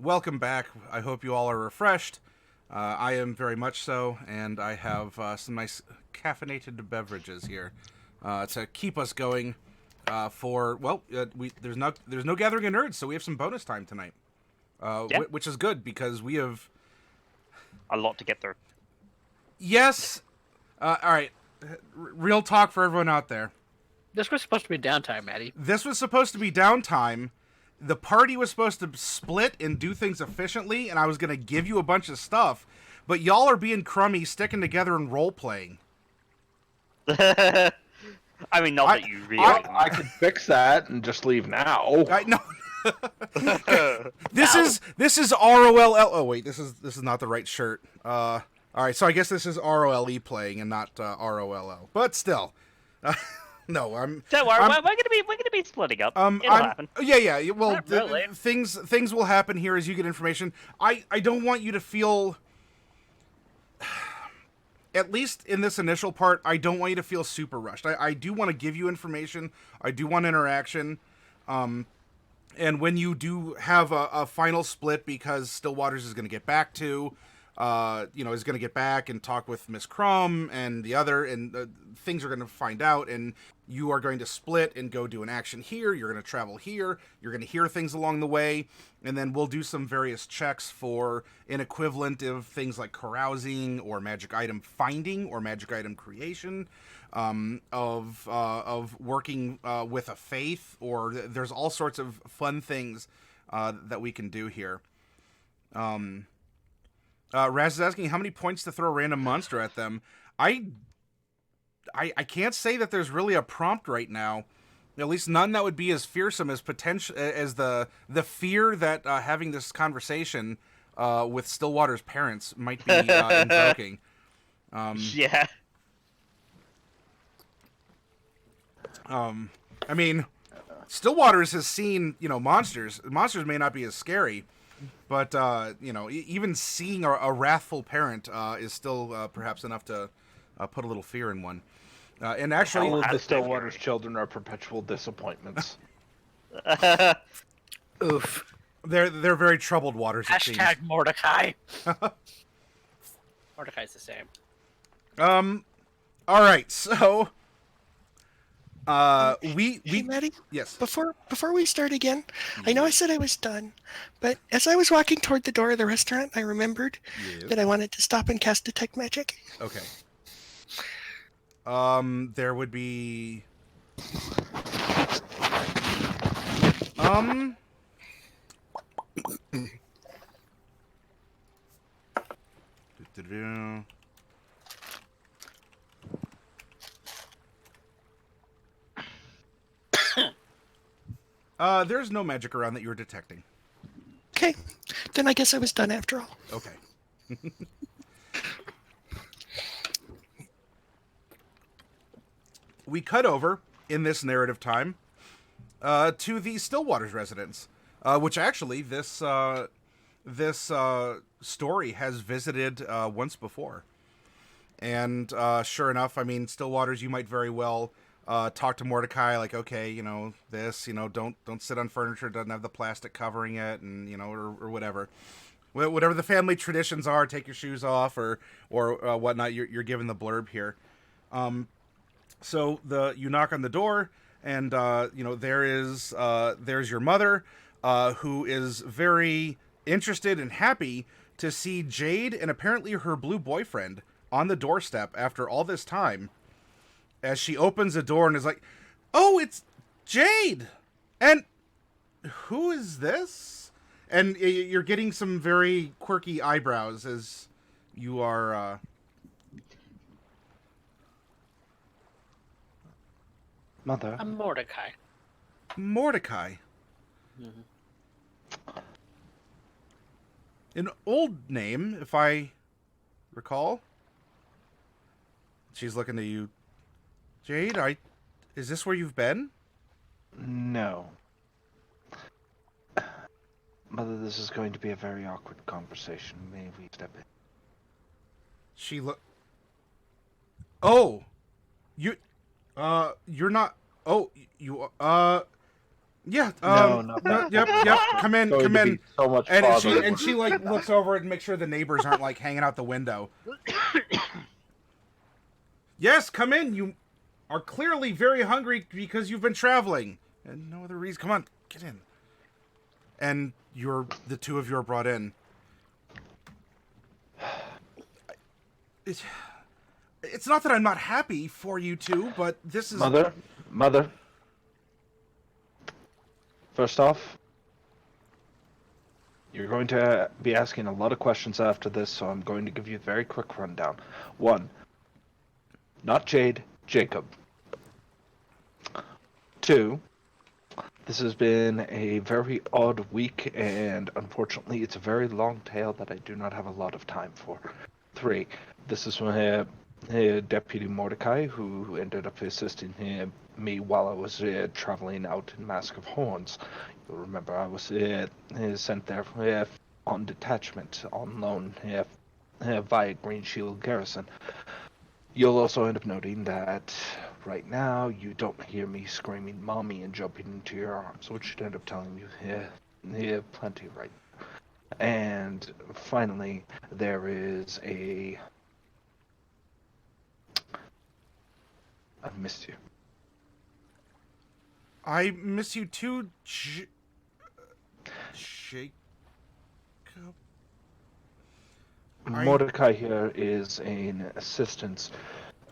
welcome back. I hope you all are refreshed. I am very much so, and I have some nice caffeinated beverages here to keep us going. There's no gathering of nerds, so we have some bonus time tonight, Yeah. which is good because we have A lot to get through. yes. All right, real talk for everyone out there. This was supposed to be downtime, Matty. This was supposed to be downtime. The party was supposed to split and do things efficiently, and I was going to give you a bunch of stuff, but y'all are being crummy, sticking together and role-playing. I mean, not that you really. I could fix that and just leave now. No. This is ROLL. Oh wait, this is not the right shirt. All right, so I guess this is ROLE playing and not ROLL. But still. No, I'm. Don't worry, we're gonna be splitting up. It'll happen. Yeah. Well, Not really. things will happen here as you get information. I don't want you to feel. At least in this initial part, I don't want you to feel super rushed. I do want to give you information. I do want interaction. And when you do have a final split, because Stillwaters is going to get back to, is going to get back and talk with Miss Crumb and the other, and things are going to find out, and you are going to split and go do an action here. You're going to travel here. You're going to hear things along the way, and then we'll do some various checks for an equivalent of things like carousing or magic item finding or magic item creation, of working with a faith, or there's all sorts of fun things that we can do here. Raz is asking how many points to throw a random monster at them. I can't say that there's really a prompt right now. At least none that would be as fearsome as the fear that having this conversation with Stillwater's parents might be invoking. Yeah. I mean, Stillwaters has seen monsters. Monsters may not be as scary, but even seeing a wrathful parent is still perhaps enough to put a little fear in one. And actually, All of the Stillwaters children are perpetual disappointments. Oof. they're very troubled waters. Hashtag Mordecai. Mordecai's the same. All right, so Hey, Matty? yes. Before we start again, I know I said I was done, but as I was walking toward the door of the restaurant, I remembered that I wanted to stop and cast Detect Magic. Okay. There would be there's no magic around that you're detecting. Okay, then I guess I was done after all. Okay. We cut over in this narrative time to the Stillwaters residence, which actually this story has visited once before. And sure enough, I mean, Stillwaters, you might very well talk to Mordecai, like, okay, don't sit on furniture, doesn't have the plastic covering it, and or whatever. Whatever the family traditions are, take your shoes off or whatnot. You're given the blurb here. So you knock on the door, and there's your mother, who is very interested and happy to see Jade and apparently her blue boyfriend on the doorstep after all this time. As she opens the door and is like, "Oh, it's Jade, and who is this?" And you're getting some very quirky eyebrows as you are. Mother. I'm Mordecai. Mordecai. Mm-hmm. An old name, if I recall. She's looking to you. Jade, is this where you've been? No. Mother, this is going to be a very awkward conversation. May we step in? She Oh! You're not... Oh, Yeah. No, not No, that. yep. Come in. Going Come to in. be so much And farther. she like looks over and makes sure the neighbors aren't like hanging out the window. Yes, come in. You are clearly very hungry because you've been traveling, and no other reason. Come on, get in. And the two of you are brought in. It's not that I'm not happy for you two, but this is Mother. First off, you're going to be asking a lot of questions after this, so I'm going to give you a very quick rundown. 1. Not Jade, Jacob. 2. This has been a very odd week, and unfortunately, it's a very long tale that I do not have a lot of time for. 3. This is Deputy Mordecai, who ended up assisting me while I was traveling out in Mask of Horns. You'll remember I was sent there on detachment, on loan, via Greenshield Garrison. You'll also end up noting that right now you don't hear me screaming mommy and jumping into your arms, which should end up telling you plenty right. And finally, there is I've missed you. I miss you too, Jacob. Mordecai here is an assistant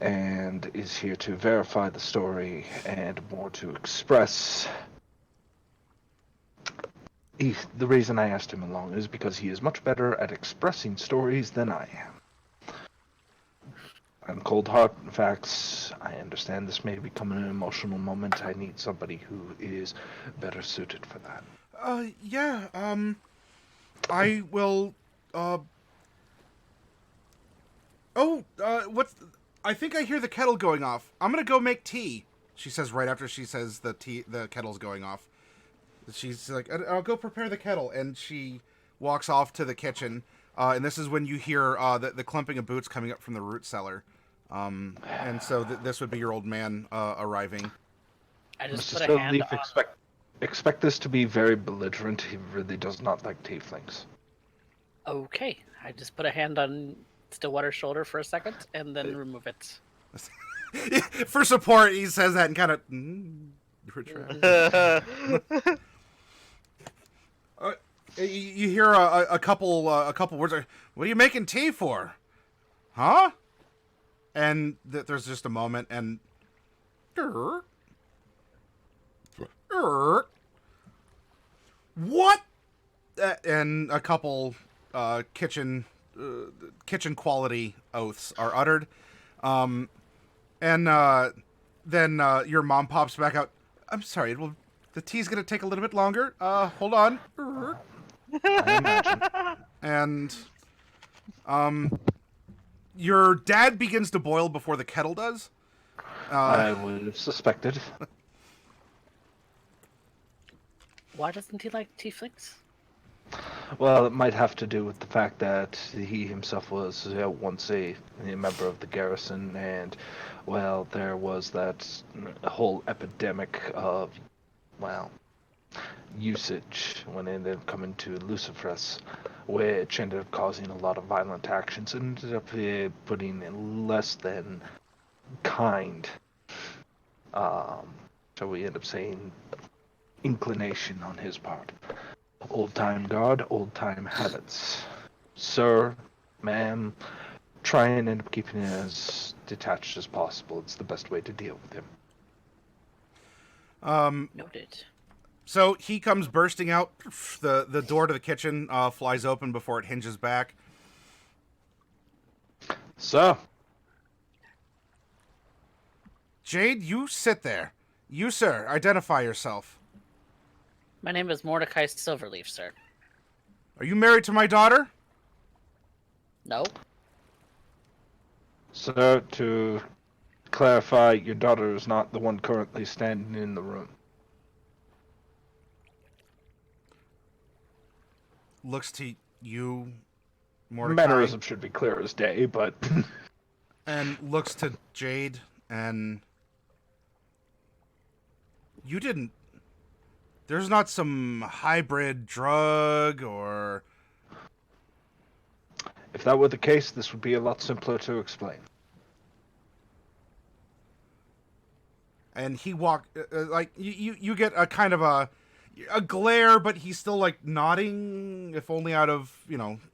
and is here to verify the story and more to express. The reason I asked him along is because he is much better at expressing stories than I am. I'm cold hard facts. I understand this may become an emotional moment. I need somebody who is better suited for that. Yeah, I will, what's... I think I hear the kettle going off. I'm gonna go make tea, she says right after she says the kettle's going off. She's like, I'll go prepare the kettle, and she walks off to the kitchen, and this is when you hear, the clumping of boots coming up from the root cellar. And so this would be your old man, arriving. I just Mr. put a hand Spillleaf, on. expect this to be very belligerent. He really does not like tieflings. Okay, I just put a hand on Stillwater's shoulder for a second and then remove it. For support, he says that and kind of retract. You hear a couple words. What are you making tea for? Huh? And there's just a moment, and what? And a couple kitchen quality oaths are uttered. And then your mom pops back out. I'm sorry, the tea's gonna take a little bit longer. Hold on. I imagine. And your dad begins to boil before the kettle does. I would have suspected. Why doesn't he like tieflings? Well, it might have to do with the fact that he himself was once a member of the garrison, and, well, there was that whole epidemic of, well, usage when it ended up coming to Luciferus, which ended up causing a lot of violent actions and ended up putting in less than kind, so we end up saying, inclination on his part. Old-time guard, old-time habits. Sir, ma'am, try and end up keeping it as detached as possible. It's the best way to deal with him. Noted. So he comes bursting out. The door to the kitchen flies open before it hinges back. So, Jade, you sit there. You, sir, identify yourself. My name is Mordecai Silverleaf, sir. Are you married to my daughter? No? sir, to clarify, your daughter is not the one currently standing in the room. Looks to you, Mordecai. Mannerism should be clear as day, but And looks to Jade, and you didn't There's not some hybrid drug or... If that were the case, this would be a lot simpler to explain. And he like you get a kind of a glare, but he's still like nodding, if only out of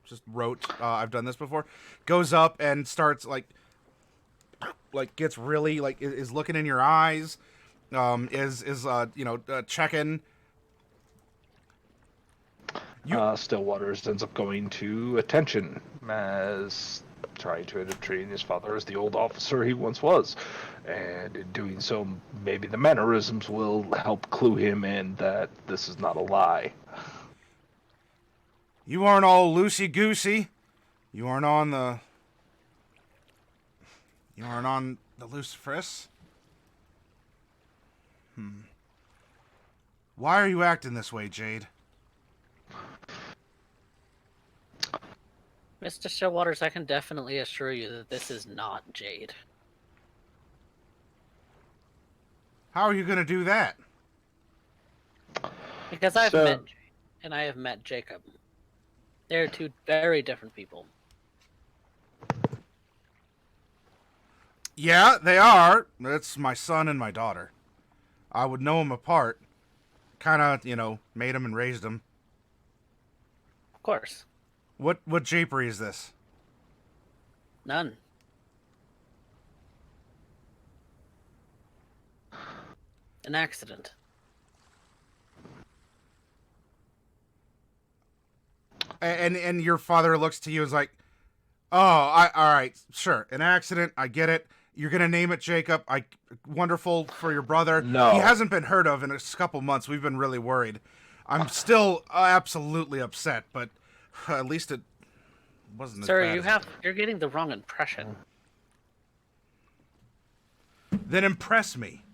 just rote. I've done this before. Goes up and starts like gets really like is looking in your eyes, is checking. Stillwaters ends up going to attention as trying to train his father as the old officer he once was. And in doing so, maybe the mannerisms will help clue him in that this is not a lie. You aren't all loosey-goosey. You aren't on the Luciferus. Why are you acting this way, Jade? Mr. Stillwaters, I can definitely assure you that this is not Jade. How are you going to do that? Because I've met Jade, and I have met Jacob. They're two very different people. Yeah, they are. It's my son and my daughter. I would know them apart. Kind of, made them and raised them. Of course. What japery is this? None. An accident. And your father looks to you and is like, all right, sure, an accident, I get it. You're gonna name it Jacob. Wonderful for your brother. No. He hasn't been heard of in a couple months. We've been really worried. I'm still absolutely upset, but at least it wasn't Sir, as bad. you're getting the wrong impression. Then impress me.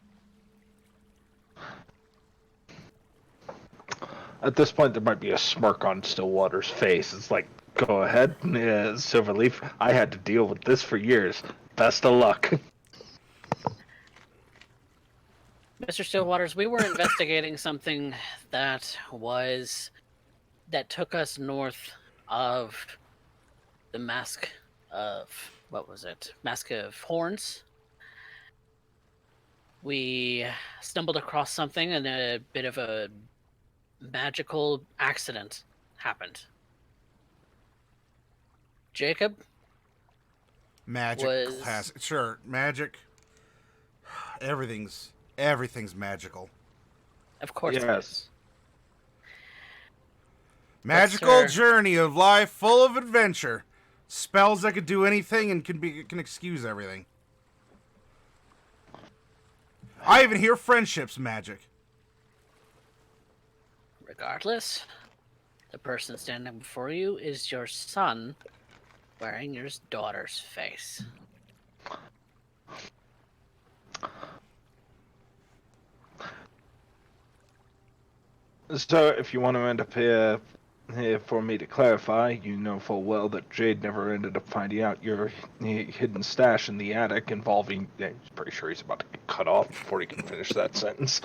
At this point, there might be a smirk on Stillwater's face. It's like, go ahead, Silverleaf. I had to deal with this for years. Best of luck. Mr. Stillwaters, we were investigating something that took us north of the Mask of, what was it? Mask of Horns. We stumbled across something and a bit of a magical accident happened. Jacob? Magic class. Sure, magic. Everything's magical. Of course it is. Magical journey of life full of adventure. Spells that could do anything and can excuse everything. I even hear friendship's magic. Regardless, the person standing before you is your son wearing your daughter's face. So, if you want to end up here for me to clarify, you know full well that Jade never ended up finding out your hidden stash in the attic involving... He's pretty sure he's about to get cut off before he can finish that sentence.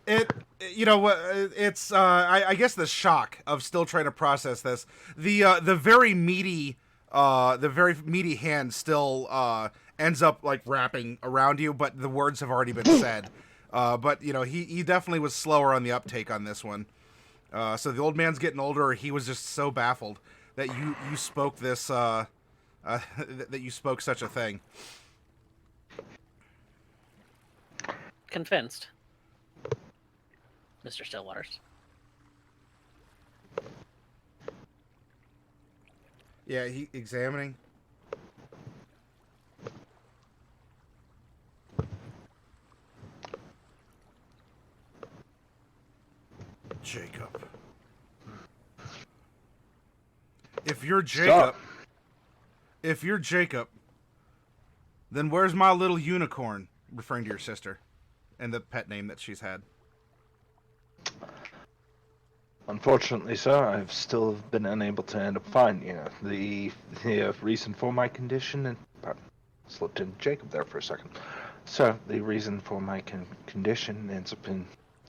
It's I guess the shock of still trying to process this. The very meaty hand still ends up like wrapping around you, but the words have already been said. But he definitely was slower on the uptake on this one. So the old man's getting older. He was just so baffled that you spoke this that you spoke such a thing. Convinced, Mr. Stillwaters. Yeah, he examining. Jacob. If you're Jacob, then where's my little unicorn? Referring to your sister and the pet name that she's had. Unfortunately, sir, I've still been unable to end up finding the reason for my condition, and slipped in Jacob there for a second. Sir, the reason for my condition ends up in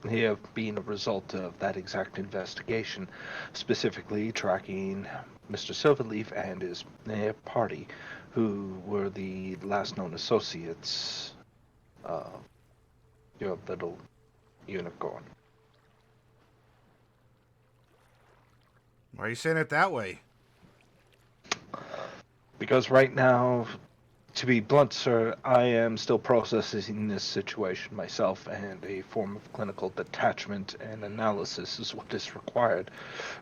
here being a result of that exact investigation, specifically tracking Mr. Silverleaf and his party, who were the last known associates of your little unicorn. Why are you saying it that way? Because right now, to be blunt, sir, I am still processing this situation myself, and a form of clinical detachment and analysis is what is required.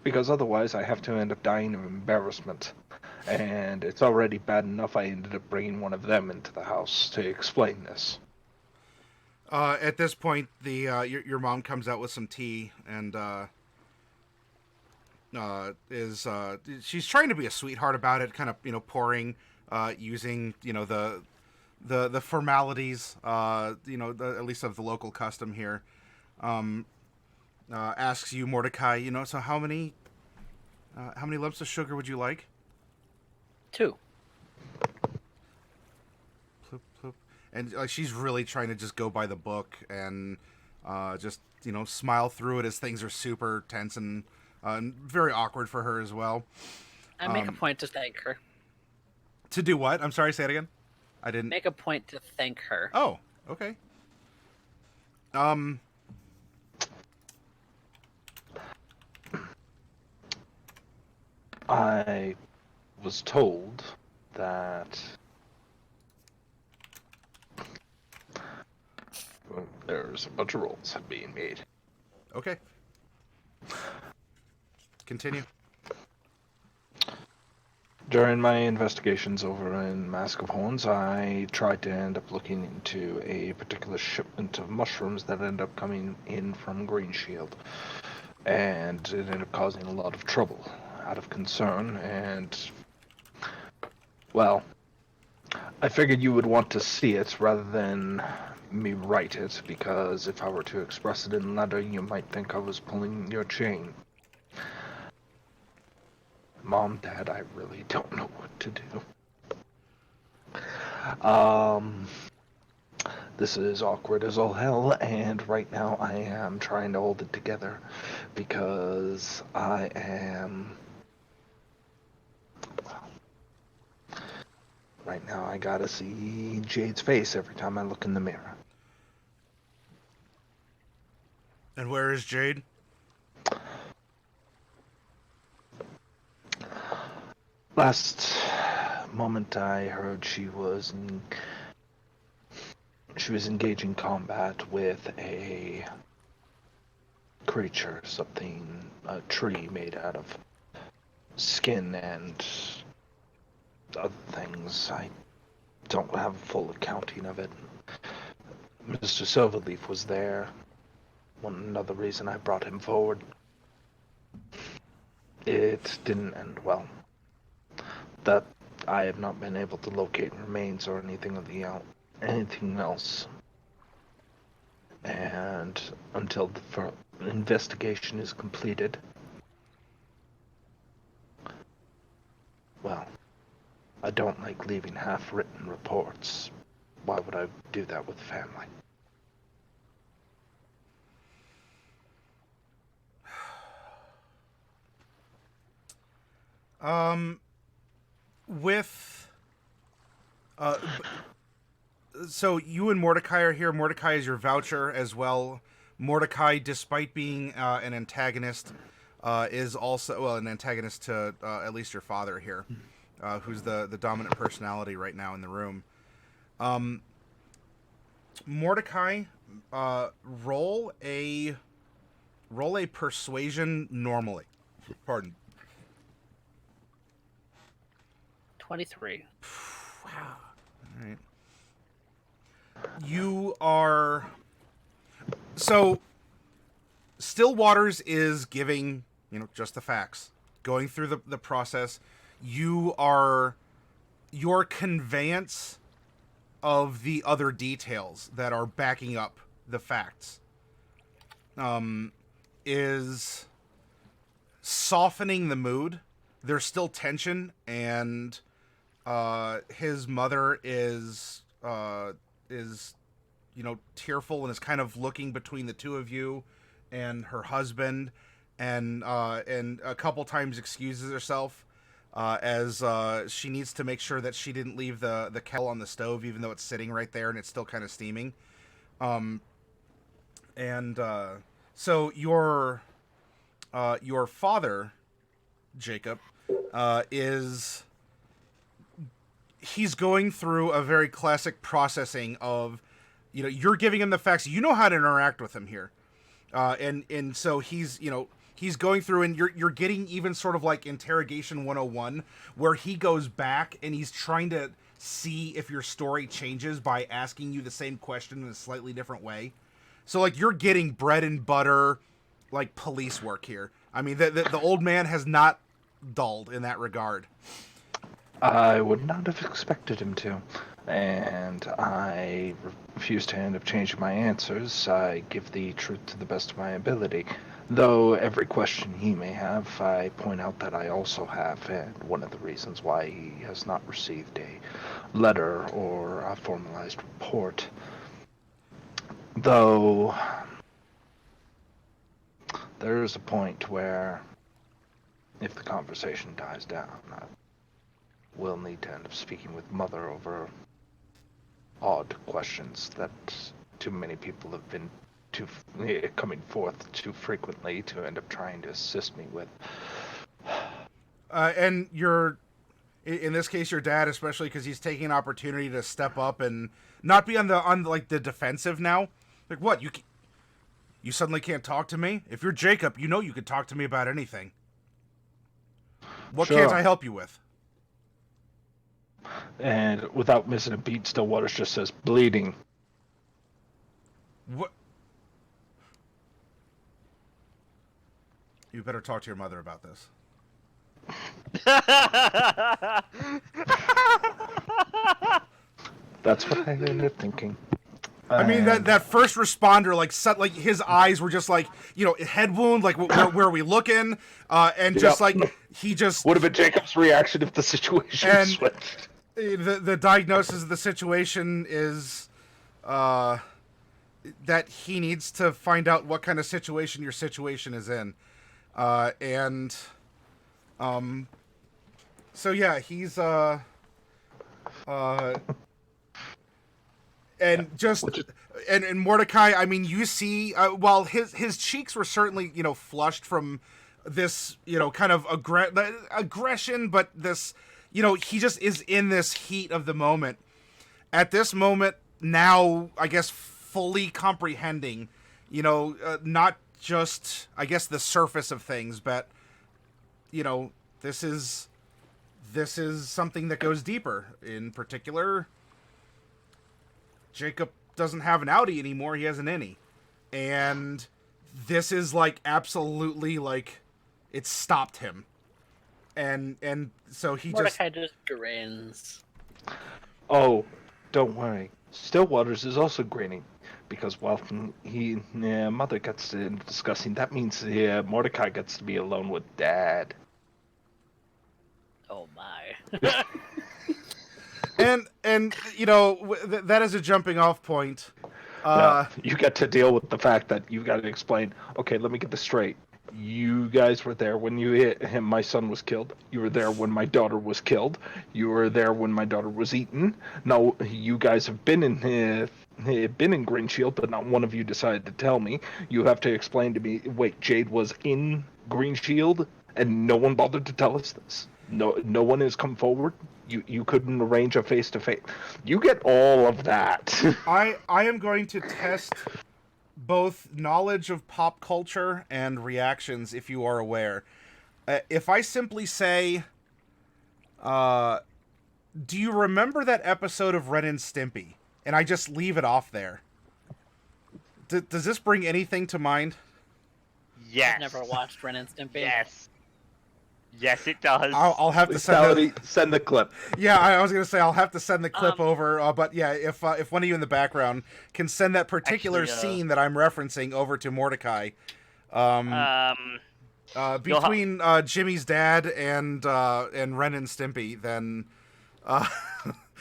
Because otherwise, I have to end up dying of embarrassment. And it's already bad enough I ended up bringing one of them into the house to explain this. At this point, your mom comes out with some tea and she's trying to be a sweetheart about it, kind of pouring, using the formalities, at least of the local custom here. Asks you, Mordecai, so how many lumps of sugar would you like? 2. Ploop, ploop. And she's really trying to just go by the book and just smile through it as things are super tense and very awkward for her as well. I make a point to thank her. To do what? I'm sorry, say it again. I didn't. Make a point to thank her. Oh, okay. I was told that there's a bunch of rolls being made. Okay. Continue. During my investigations over in Mask of Horns, I tried to end up looking into a particular shipment of mushrooms that ended up coming in from Greenshield. And it ended up causing a lot of trouble out of concern, and, well, I figured you would want to see it rather than me write it, because if I were to express it in letter, you might think I was pulling your chain. Mom, Dad, I really don't know what to do. This is awkward as all hell, and right now I am trying to hold it together because I am... Right now I gotta see Jade's face every time I look in the mirror. And where is Jade? Last moment I heard she was engaging combat with a creature, a tree made out of skin and other things. I don't have a full accounting of it. Mr. Silverleaf was there. Another reason I brought him forward. It didn't end well. That I have not been able to locate remains or anything else. And until the investigation is completed, well, I don't like leaving half-written reports. Why would I do that with family? So you and Mordecai are here. Mordecai is your voucher as well. Mordecai, despite being an antagonist, is also an antagonist to at least your father here, who's the dominant personality right now in the room. Mordecai, roll a persuasion normally. Pardon. 23. Wow. All right. You are... So, Stillwaters is giving, just the facts. Going through the process. Your conveyance of the other details that are backing up the facts is softening the mood. There's still tension, and his mother is tearful and is kind of looking between the two of you and her husband, and a couple times excuses herself as she needs to make sure that she didn't leave the kettle on the stove, even though it's sitting right there and it's still kind of steaming. So your father, Jacob, he's going through a very classic processing of, you're giving him the facts. You know how to interact with him here. And so he's going through, and you're getting even sort of like interrogation 101, where he goes back and he's trying to see if your story changes by asking you the same question in a slightly different way. So like you're getting bread and butter, like police work here. I mean, the old man has not dulled in that regard. I would not have expected him to, and I refuse to end up changing my answers. I give the truth to the best of my ability. Though every question he may have, I point out that I also have, and one of the reasons why he has not received a letter or a formalized report. Though there is a point where, if the conversation dies down, I will need to end up speaking with Mother over odd questions that too many people have been coming forth too frequently to end up trying to assist me with. And in this case, your dad, especially because he's taking an opportunity to step up and not be on the defensive now. Like, what? You suddenly can't talk to me? If you're Jacob, you could talk to me about anything. What Sure. can't I help you with? And without missing a beat, Stillwaters just says, bleeding. What? You better talk to your mother about this. That's what I ended up thinking. I mean, that first responder, like his eyes were just like, head wound, like where are we looking? And just Yep. like he just Would have been Jacob's reaction if the situation And- switched. the diagnosis of the situation is that he needs to find out what kind of situation your situation is in, so yeah, he's and just and Mordecai, I mean, you see, while his cheeks were certainly flushed from this kind of aggression, but this he just is in this heat of the moment. At this moment now, I guess fully comprehending, not just I guess the surface of things, but this is something that goes deeper. In particular, Jacob doesn't have an Audi anymore, he has an innie. And this is like absolutely like it stopped him. And so he Mordecai just grins. Oh, don't worry. Stillwaters is also grinning, because while Mother gets to discussing, that means Mordecai gets to be alone with Dad. Oh my. and that is a jumping off point. Now, you get to deal with the fact that you've got to explain, okay, let me get this straight. You guys were there when you hit him. My son was killed. You were there when my daughter was killed. You were there when my daughter was eaten. Now, you guys have been in Greenshield, but not one of you decided to tell me. You have to explain to me, wait, Jade was in Greenshield and no one bothered to tell us this? No one has come forward? You couldn't arrange a face-to-face? You get all of that. I am going to test both knowledge of pop culture and reactions, if you are aware. If I simply say, do you remember that episode of Ren and Stimpy? And I just leave it off there. Does this bring anything to mind? Yes. I've never watched Ren and Stimpy. Yes. Yes, it does. I'll have to send the clip. Yeah, I was gonna say I'll have to send the clip over. But yeah, if one of you in the background can send that particular scene that I'm referencing over to Mordecai, between Jimmy's dad and Ren and Stimpy, then Uh,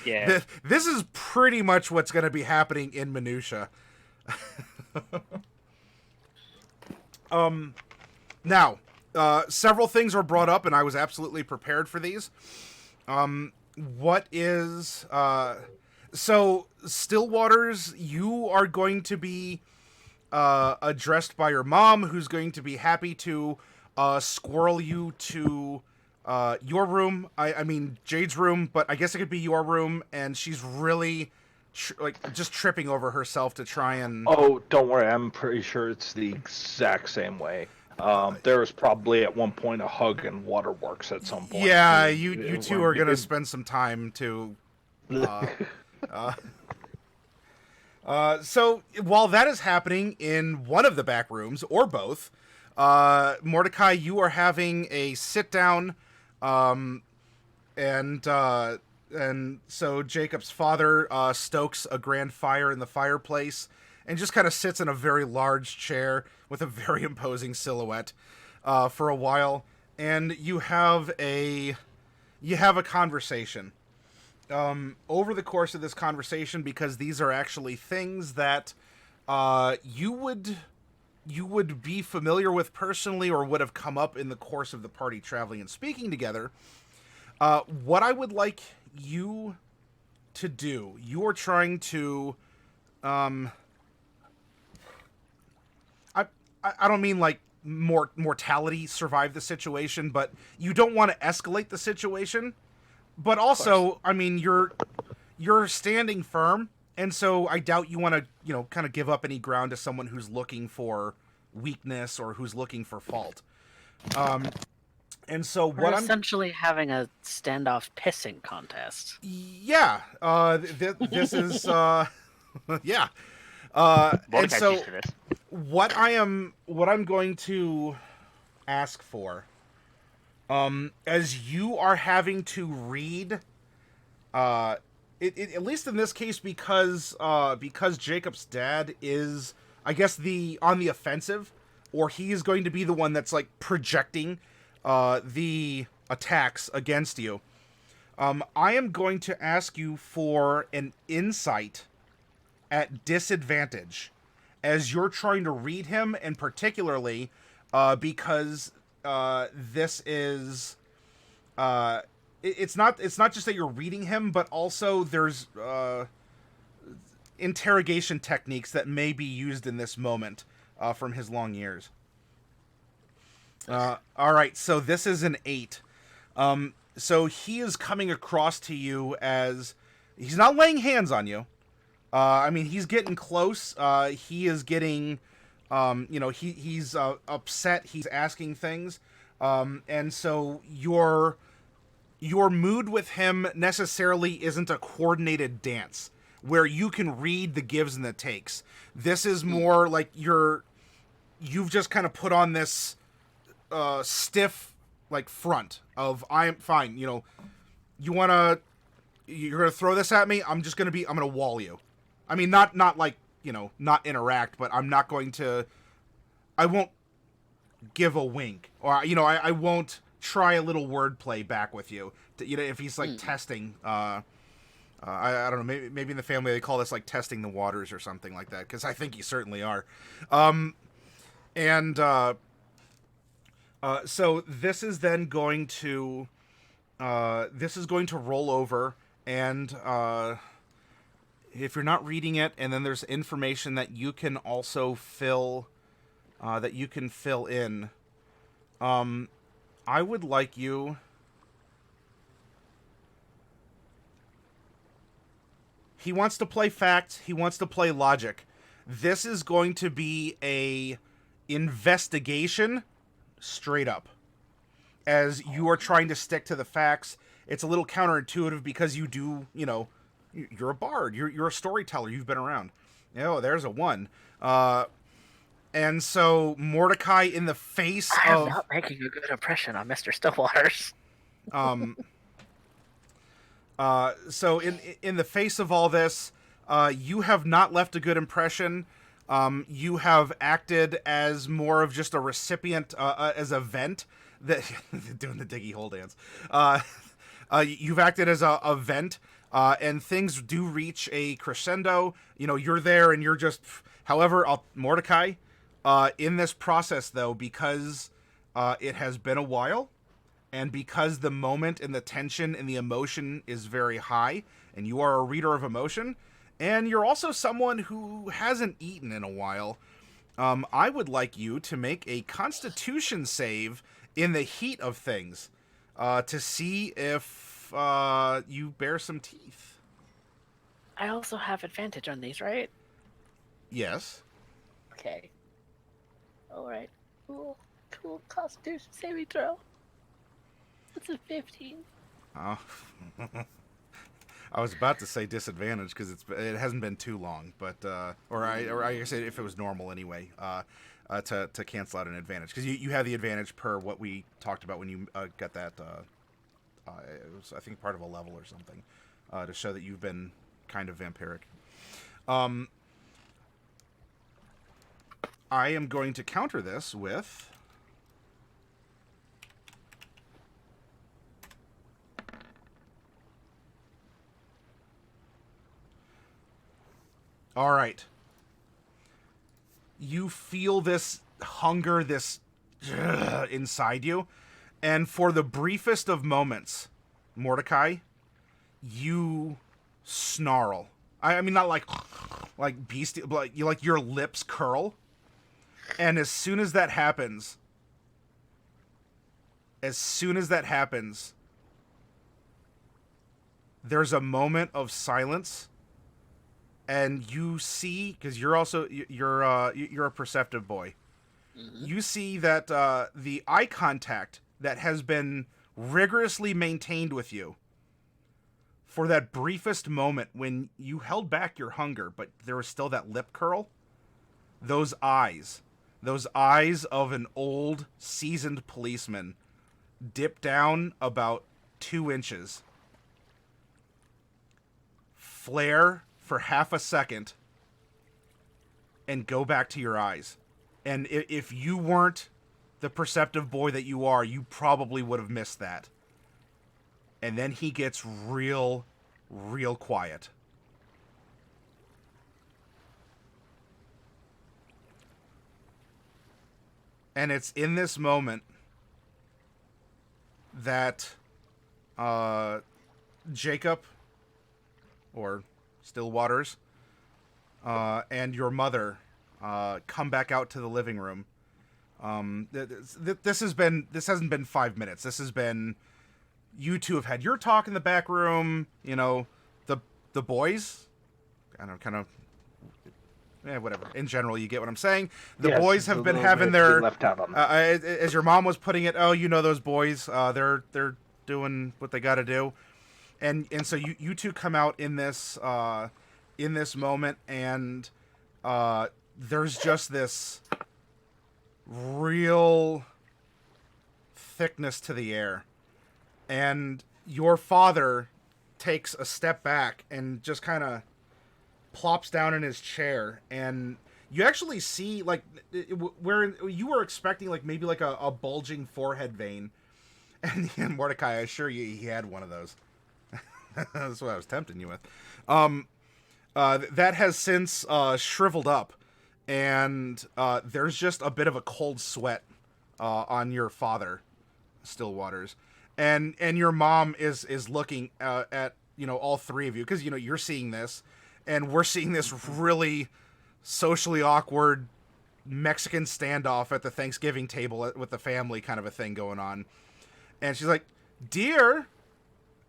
Yeah. this is pretty much what's going to be happening in minutia. Now, several things were brought up, and I was absolutely prepared for these. What is... so, Stillwaters, you are going to be addressed by your mom, who's going to be happy to squirrel you to your room. I mean, Jade's room, but I guess it could be your room, and she's really... just tripping over herself to try and... Oh, don't worry. I'm pretty sure it's the exact same way. There was probably at one point a hug and waterworks at some point. Yeah, you two are going to spend some time to... so, while that is happening in one of the back rooms, or both, Mordecai, you are having a sit-down, and so Jacob's father stokes a grand fire in the fireplace and just kind of sits in a very large chair with a very imposing silhouette for a while, and you have a conversation. Over the course of this conversation, because these are actually things that you would be familiar with personally or would have come up in the course of the party traveling and speaking together, what I would like you to do, you are trying to... I don't mean like mortality survive the situation, but you don't want to escalate the situation. But also, I mean, you're standing firm, and so I doubt you want to, kind of give up any ground to someone who's looking for weakness or who's looking for fault. And so We're essentially having a standoff pissing contest. Yeah, this is yeah. And so Used to this. what I'm going to ask for, as you are having to read, at least in this case, because Jacob's dad is, I guess, on the offensive, or he is going to be the one that's like projecting the attacks against you. I am going to ask you for an insight at disadvantage as you're trying to read him, and particularly because this is it's not just that you're reading him, but also there's interrogation techniques that may be used in this moment from his long years. All right, so this is an 8. So he is coming across to you as he's not laying hands on you. I mean, he's getting close. He is getting, he's upset. He's asking things, and so your mood with him necessarily isn't a coordinated dance where you can read the gives and the takes. This is more like you've just kind of put on this stiff like front of I am fine. You're gonna throw this at me. I'm gonna wall you. I mean, not like, not interact, but I'm not going to, I won't give a wink, or, I won't try a little wordplay back with you. If he's like testing, I don't know, maybe in the family they call this like testing the waters or something like that, because I think you certainly are. So this is then going to, roll over, and, if you're not reading it, and then there's information that you can also fill in, I would like you... He wants to play facts. He wants to play logic. This is going to be a investigation straight up. As you are trying to stick to the facts, it's a little counterintuitive because you do, you're a bard. You're a storyteller. You've been around. There's a 1. And so Mordecai, in the face I of... am not making a good impression on Mr. Stillwaters. So in the face of all this, you have not left a good impression. You have acted as more of just a recipient, as a vent that doing the diggy hole dance. You've acted as a vent, and things do reach a crescendo. You're there, and you're just. However, Mordecai, in this process, though, because it has been a while, and because the moment and the tension and the emotion is very high, and you are a reader of emotion, and you're also someone who hasn't eaten in a while, I would like you to make a Constitution save in the heat of things to see if you bear some teeth. I also have advantage on these, right? Yes. Okay. Alright. Cool. Constitution saving throw. It's a 15. Oh. I was about to say disadvantage because it hasn't been too long, but or I guess if it was normal anyway, to cancel out an advantage because you have the advantage per what we talked about when you got that. It was, I think, part of a level or something to show that you've been kind of vampiric. I am going to counter this with. All right. You feel this hunger, this inside you, and for the briefest of moments, Mordecai, you snarl. I mean, not like beastie, but like your lips curl. And as soon as that happens, there's a moment of silence. And you see, because you're a perceptive boy. Mm-hmm. You see that the eye contact that has been rigorously maintained with you for that briefest moment when you held back your hunger, but there was still that lip curl. Those eyes of an old, seasoned policeman dip down about 2 inches, flare for half a second, and go back to your eyes. And if you weren't the perceptive boy that you are, you probably would have missed that. And then he gets real quiet. And it's in this moment that Jacob, or Stillwaters, and your mother come back out to the living room. This hasn't been 5 minutes. This has been, you two have had your talk in the back room. The boys, I don't know, kind of. Whatever. In general, you get what I'm saying. The boys have been having their left out on as your mom was putting it. Oh, those boys. They're doing what they got to do, and so you two come out in this moment, and there's just this real thickness to the air, and your father takes a step back and just kind of plops down in his chair, and you actually see where you were expecting maybe a bulging forehead vein, and Mordecai, I assure you, he had one of those. That's what I was tempting you with. That has since shriveled up, and there's just a bit of a cold sweat on your father, Stillwaters, and your mom is looking at all three of you, because you're seeing this. And we're seeing this really socially awkward Mexican standoff at the Thanksgiving table with the family kind of a thing going on. And she's like, "Dear,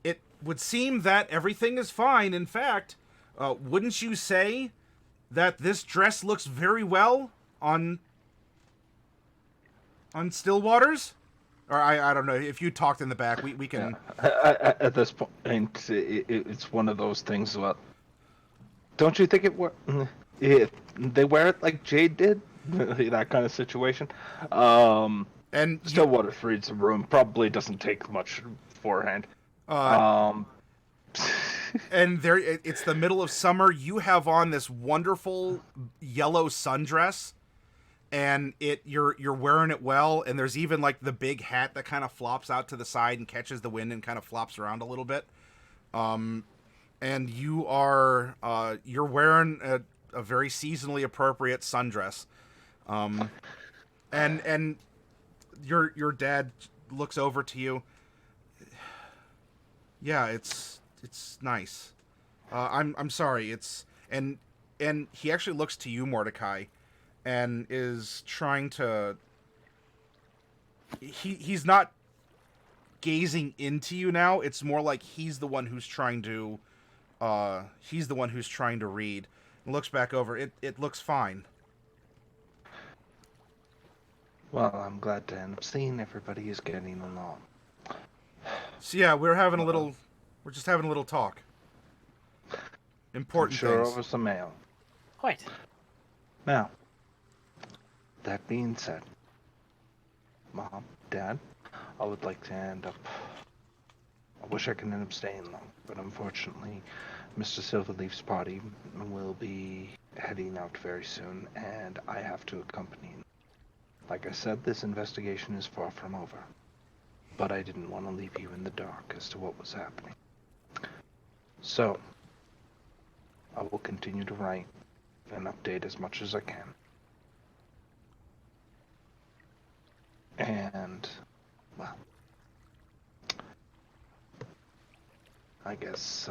it would seem that everything is fine. In fact, wouldn't you say that this dress looks very well on Stillwaters?" Or I don't know. If you talked in the back, we can... At this point, it's one of those things about... Don't you think they wear it like Jade did? That kind of situation. And Stillwaters reads the room. Probably doesn't take much beforehand. And it's the middle of summer. You have on this wonderful yellow sundress, and you're wearing it well, and there's even like the big hat that kind of flops out to the side and catches the wind and kind of flops around a little bit. And you're wearing a very seasonally appropriate sundress. And your dad looks over to you. Yeah, it's nice. I'm sorry. And he actually looks to you, Mordecai, and is trying to. He's not gazing into you now. It's more like he's the one who's trying to. He's the one who's trying to read. And looks back over. It looks fine. Well, I'm glad to end up seeing everybody is getting along. So yeah, we're just having a little talk. Important I'm sure things. over some mail. Quite. Now, that being said, Mom, Dad, I would like to end up. I wish I could end up staying long, but unfortunately, Mr. Silverleaf's party will be heading out very soon, and I have to accompany him. Like I said, this investigation is far from over, but I didn't want to leave you in the dark as to what was happening. So, I will continue to write and update as much as I can. And, well, I guess,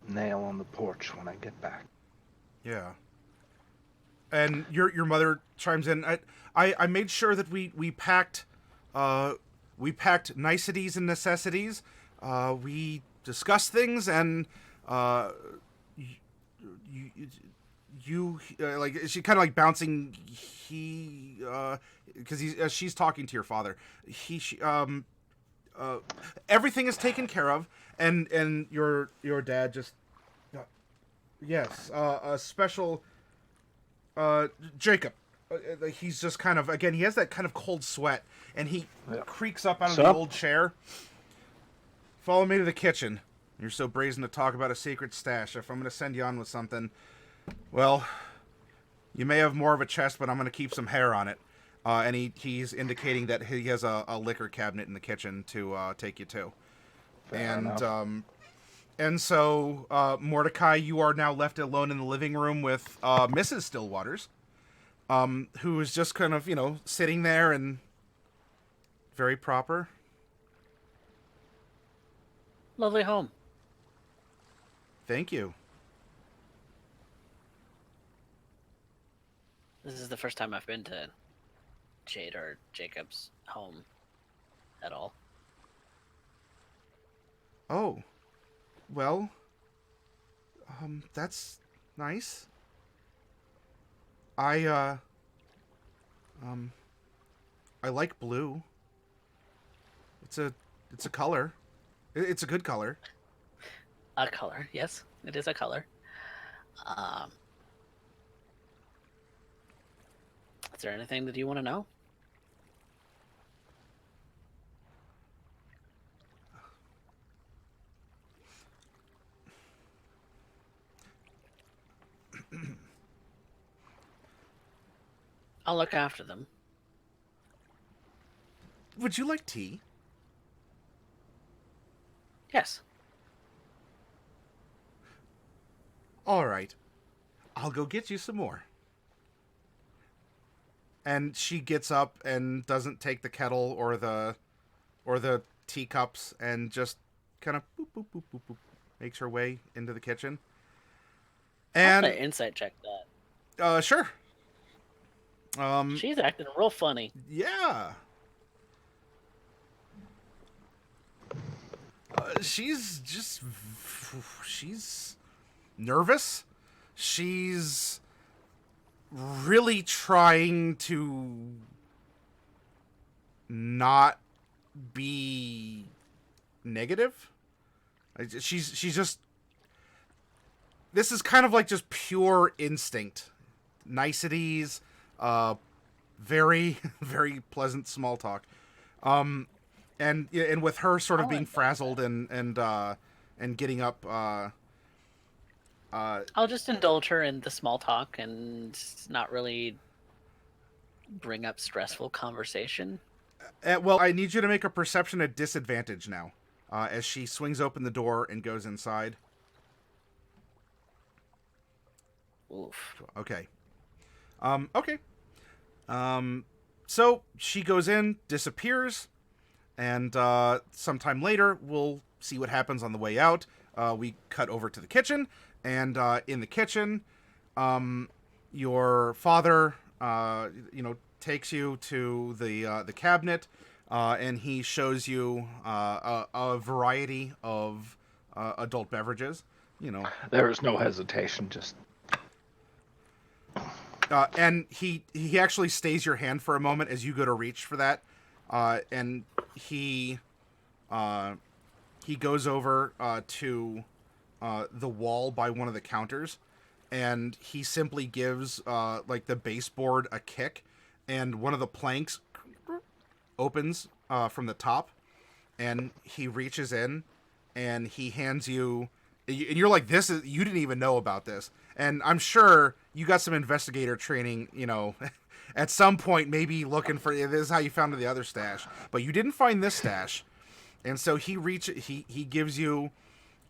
nail on the porch when I get back. Yeah. And your mother chimes in. I made sure that we packed niceties and necessities. We discussed things, and you like, she kind of like bouncing. Because she's talking to your father. Everything is taken care of, and your dad just yes, a special. Jacob, he's just kind of, again, he has that kind of cold sweat, and he creaks up out of the old chair. Follow me to the kitchen. You're so brazen to talk about a secret stash. If I'm going to send you on with something, well, you may have more of a chest, but I'm going to keep some hair on it. And he's indicating that he has a liquor cabinet in the kitchen to take you to. Fair enough. And so, Mordecai, you are now left alone in the living room with Mrs. Stillwaters, who is just kind of, sitting there and very proper. Lovely home. Thank you. This is the first time I've been to Jade or Jacob's home at all. Oh. Well, that's nice. I like blue. It's a color. It's a good color. A color, yes, it is a color. Is there anything that you want to know? I'll look after them. Would you like tea? Yes. All right. I'll go get you some more. And she gets up and doesn't take the kettle or the teacups, and just kind of boop, boop, boop, boop, boop, makes her way into the kitchen. And I'll insight check that. Sure. She's acting real funny. Yeah. She's nervous. She's really trying to not be negative. She's just, this is kind of like just pure instinct, niceties, very very pleasant small talk, and with her sort of being frazzled and getting up, I'll just indulge her in the small talk and not really bring up stressful conversation? Well, I need you to make a perception at disadvantage now, as she swings open the door and goes inside. Oof. Okay. Okay. So she goes in, disappears, and sometime later we'll see what happens on the way out. We cut over to the kitchen, and in the kitchen, your father, takes you to the cabinet, and he shows you a variety of adult beverages. There is no hesitation, just And he actually stays your hand for a moment as you go to reach for that, and he goes over to the wall by one of the counters, and he simply gives like the baseboard a kick, and one of the planks opens from the top, and he reaches in, and he hands you, and you're like, this is, you didn't even know about this. And I'm sure you got some investigator training, at some point, maybe looking for, this is how you found the other stash, but you didn't find this stash. And so he gives you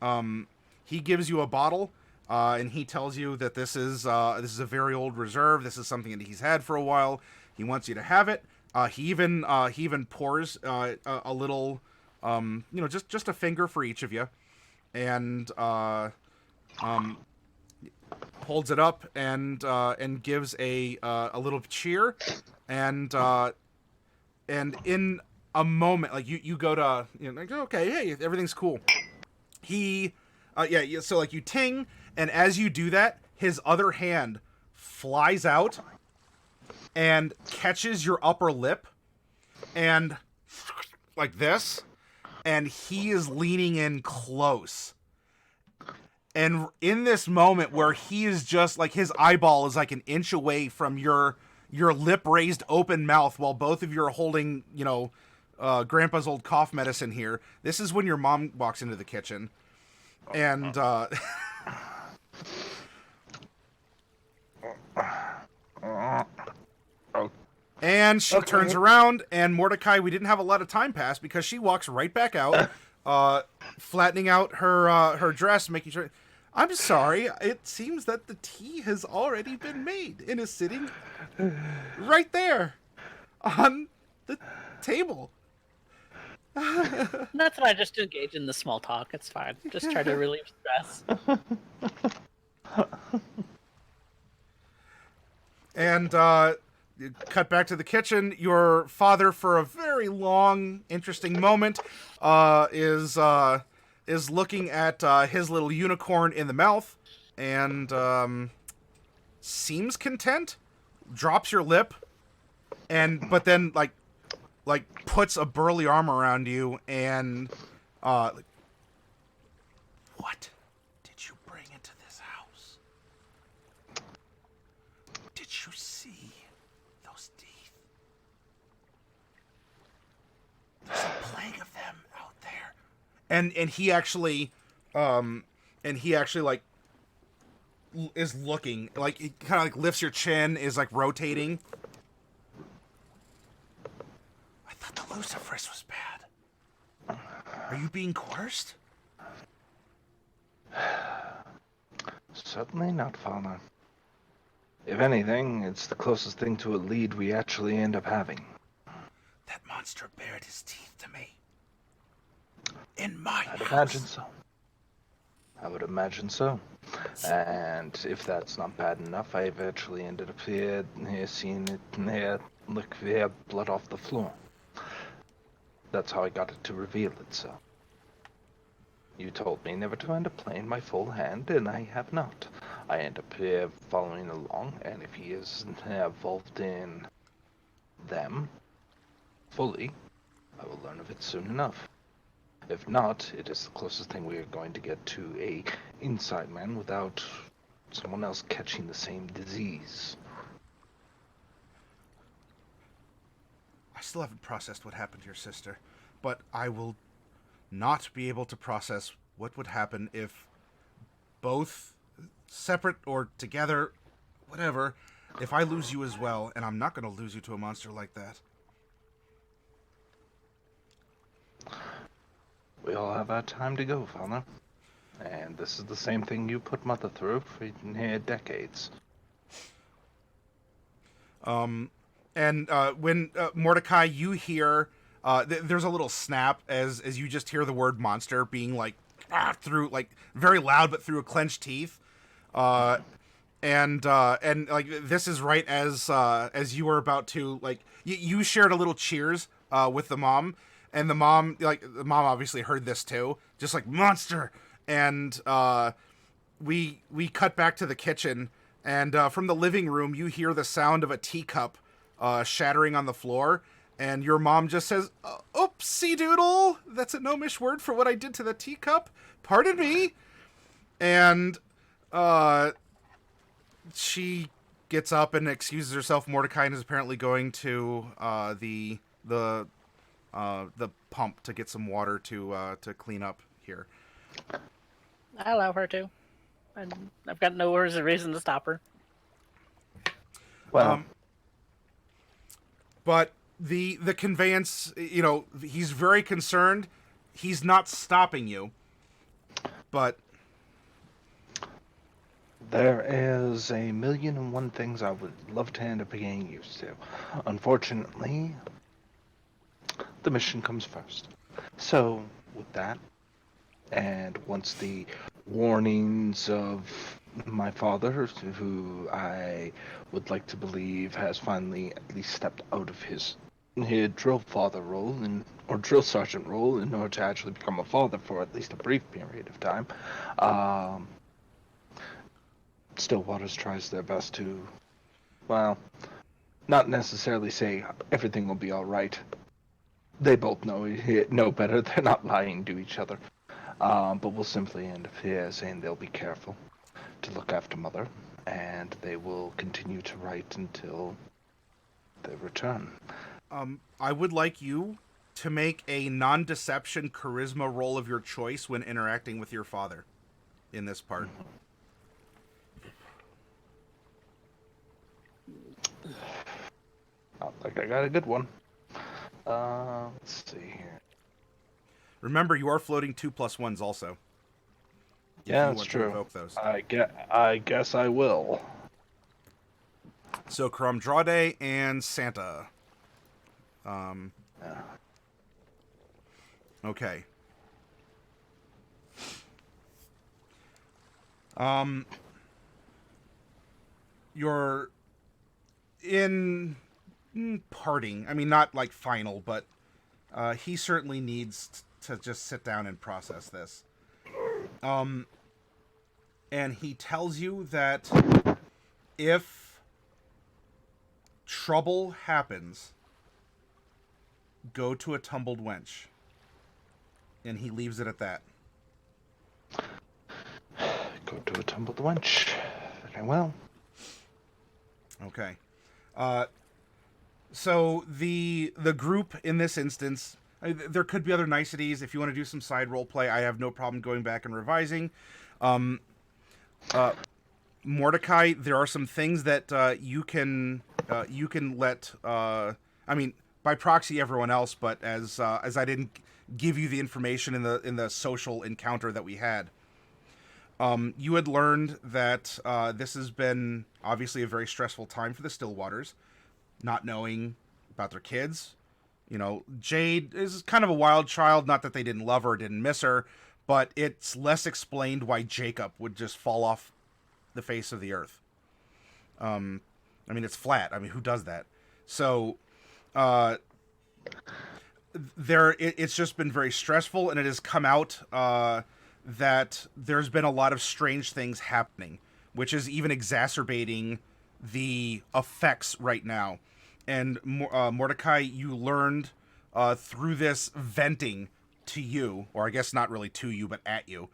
a bottle, and he tells you that this is a very old reserve. This is something that he's had for a while. He wants you to have it. He even pours a little, just a finger for each of you, and holds it up and gives a little cheer, and in a moment, like you go to, like, okay, hey, everything's cool. So like you ting, and as you do that, his other hand flies out and catches your upper lip, and like this, and he is leaning in close. And in this moment where he is just like, his eyeball is like an inch away from your lip raised open mouth while both of you are holding, Grandpa's old cough medicine here. This is when your mom walks into the kitchen. And, and she turns around, and Mordecai, we didn't have a lot of time pass because she walks right back out, flattening out her dress, making sure. I'm sorry, it seems that the tea has already been made and is sitting right there on the table. That's why I just engage in the small talk. It's fine. Just try to relieve stress. And cut back to the kitchen. Your father, for a very long, interesting moment, is looking at his little unicorn in the mouth, and seems content. Drops your lip, but then like puts a burly arm around you, and what did you bring into this house? Did you see those teeth? There's a plague of them out there. And he actually like is looking, like he kind of like lifts your chin, is like rotating. I thought the luciferase was bad. Are you being coerced? certainly not, Father. If anything, it's the closest thing to a lead we actually end up having. That monster bared his teeth to me. In my I'd house. imagine so. I would imagine so. And if that's not bad enough, I've actually ended up here seeing it here, look here, blood off the floor. That's how I got it to reveal itself. You told me never to end up playing my full hand, and I have not. I end up here following along, and if he is involved in them fully, I will learn of it soon enough. If not, it is the closest thing we are going to get to a inside man without someone else catching the same disease. I still haven't processed what happened to your sister, but I will not be able to process what would happen if both separate or together, whatever, if I lose you as well, and I'm not going to lose you to a monster like that. We all have our time to go, Father. And this is the same thing you put Mother through for decades. And when Mordecai, you hear there's a little snap as you just hear the word monster being like through like very loud but through a clenched teeth. And like this is right as you were about to like you shared a little cheers with the mom, and the mom obviously heard this too, just like monster. And we cut back to the kitchen, and from the living room you hear the sound of a teacup shattering on the floor, and your mom just says, "Oopsie doodle, that's a gnomish word for what I did to the teacup. Pardon me." And she gets up and excuses herself. Mordecai is apparently going to the pump to get some water to clean up here. I allow her to. And I've got no reason to stop her. Well, But the conveyance, he's very concerned. He's not stopping you. But there is a million and one things I would love to end up getting used to. Unfortunately, the mission comes first. So, with that, and once the warnings of my father, who I would like to believe has finally at least stepped out of his drill father role or drill sergeant role in order to actually become a father for at least a brief period of time, Stillwaters tries their best to, well, not necessarily say everything will be all right. They both know better. They're not lying to each other. But we'll simply end up here saying they'll be careful to look after Mother, and they will continue to write until they return. I would like you to make a non-deception charisma roll of your choice when interacting with your father in this part. I think I got a good one. Let's see here. Remember, you are floating 2+1s also. Yeah, if you that's want to true. invoke those. I guess I will. So, Karamdrade and Santa. Yeah. Okay. You're in parting. I mean, not like final, but he certainly needs to just sit down and process this. And he tells you that if trouble happens, go to a tumbled wench. And he leaves it at that. Go to a tumbled wench. Very well. Okay. So the group in this instance, there could be other niceties. If you want to do some side role play, I have no problem going back and revising. Mordecai, there are some things that you can let. I mean, by proxy, everyone else, but as I didn't give you the information in the social encounter that we had. You had learned that this has been obviously a very stressful time for the Stillwaters, not knowing about their kids. Jade is kind of a wild child, not that they didn't love her or didn't miss her, but it's less explained why Jacob would just fall off the face of the earth. I mean, it's flat. I mean, who does that? So, it's just been very stressful, and it has come out that there's been a lot of strange things happening, which is even exacerbating the effects right now. And Mordecai, you learned through this venting to you, or I guess not really to you, but at you,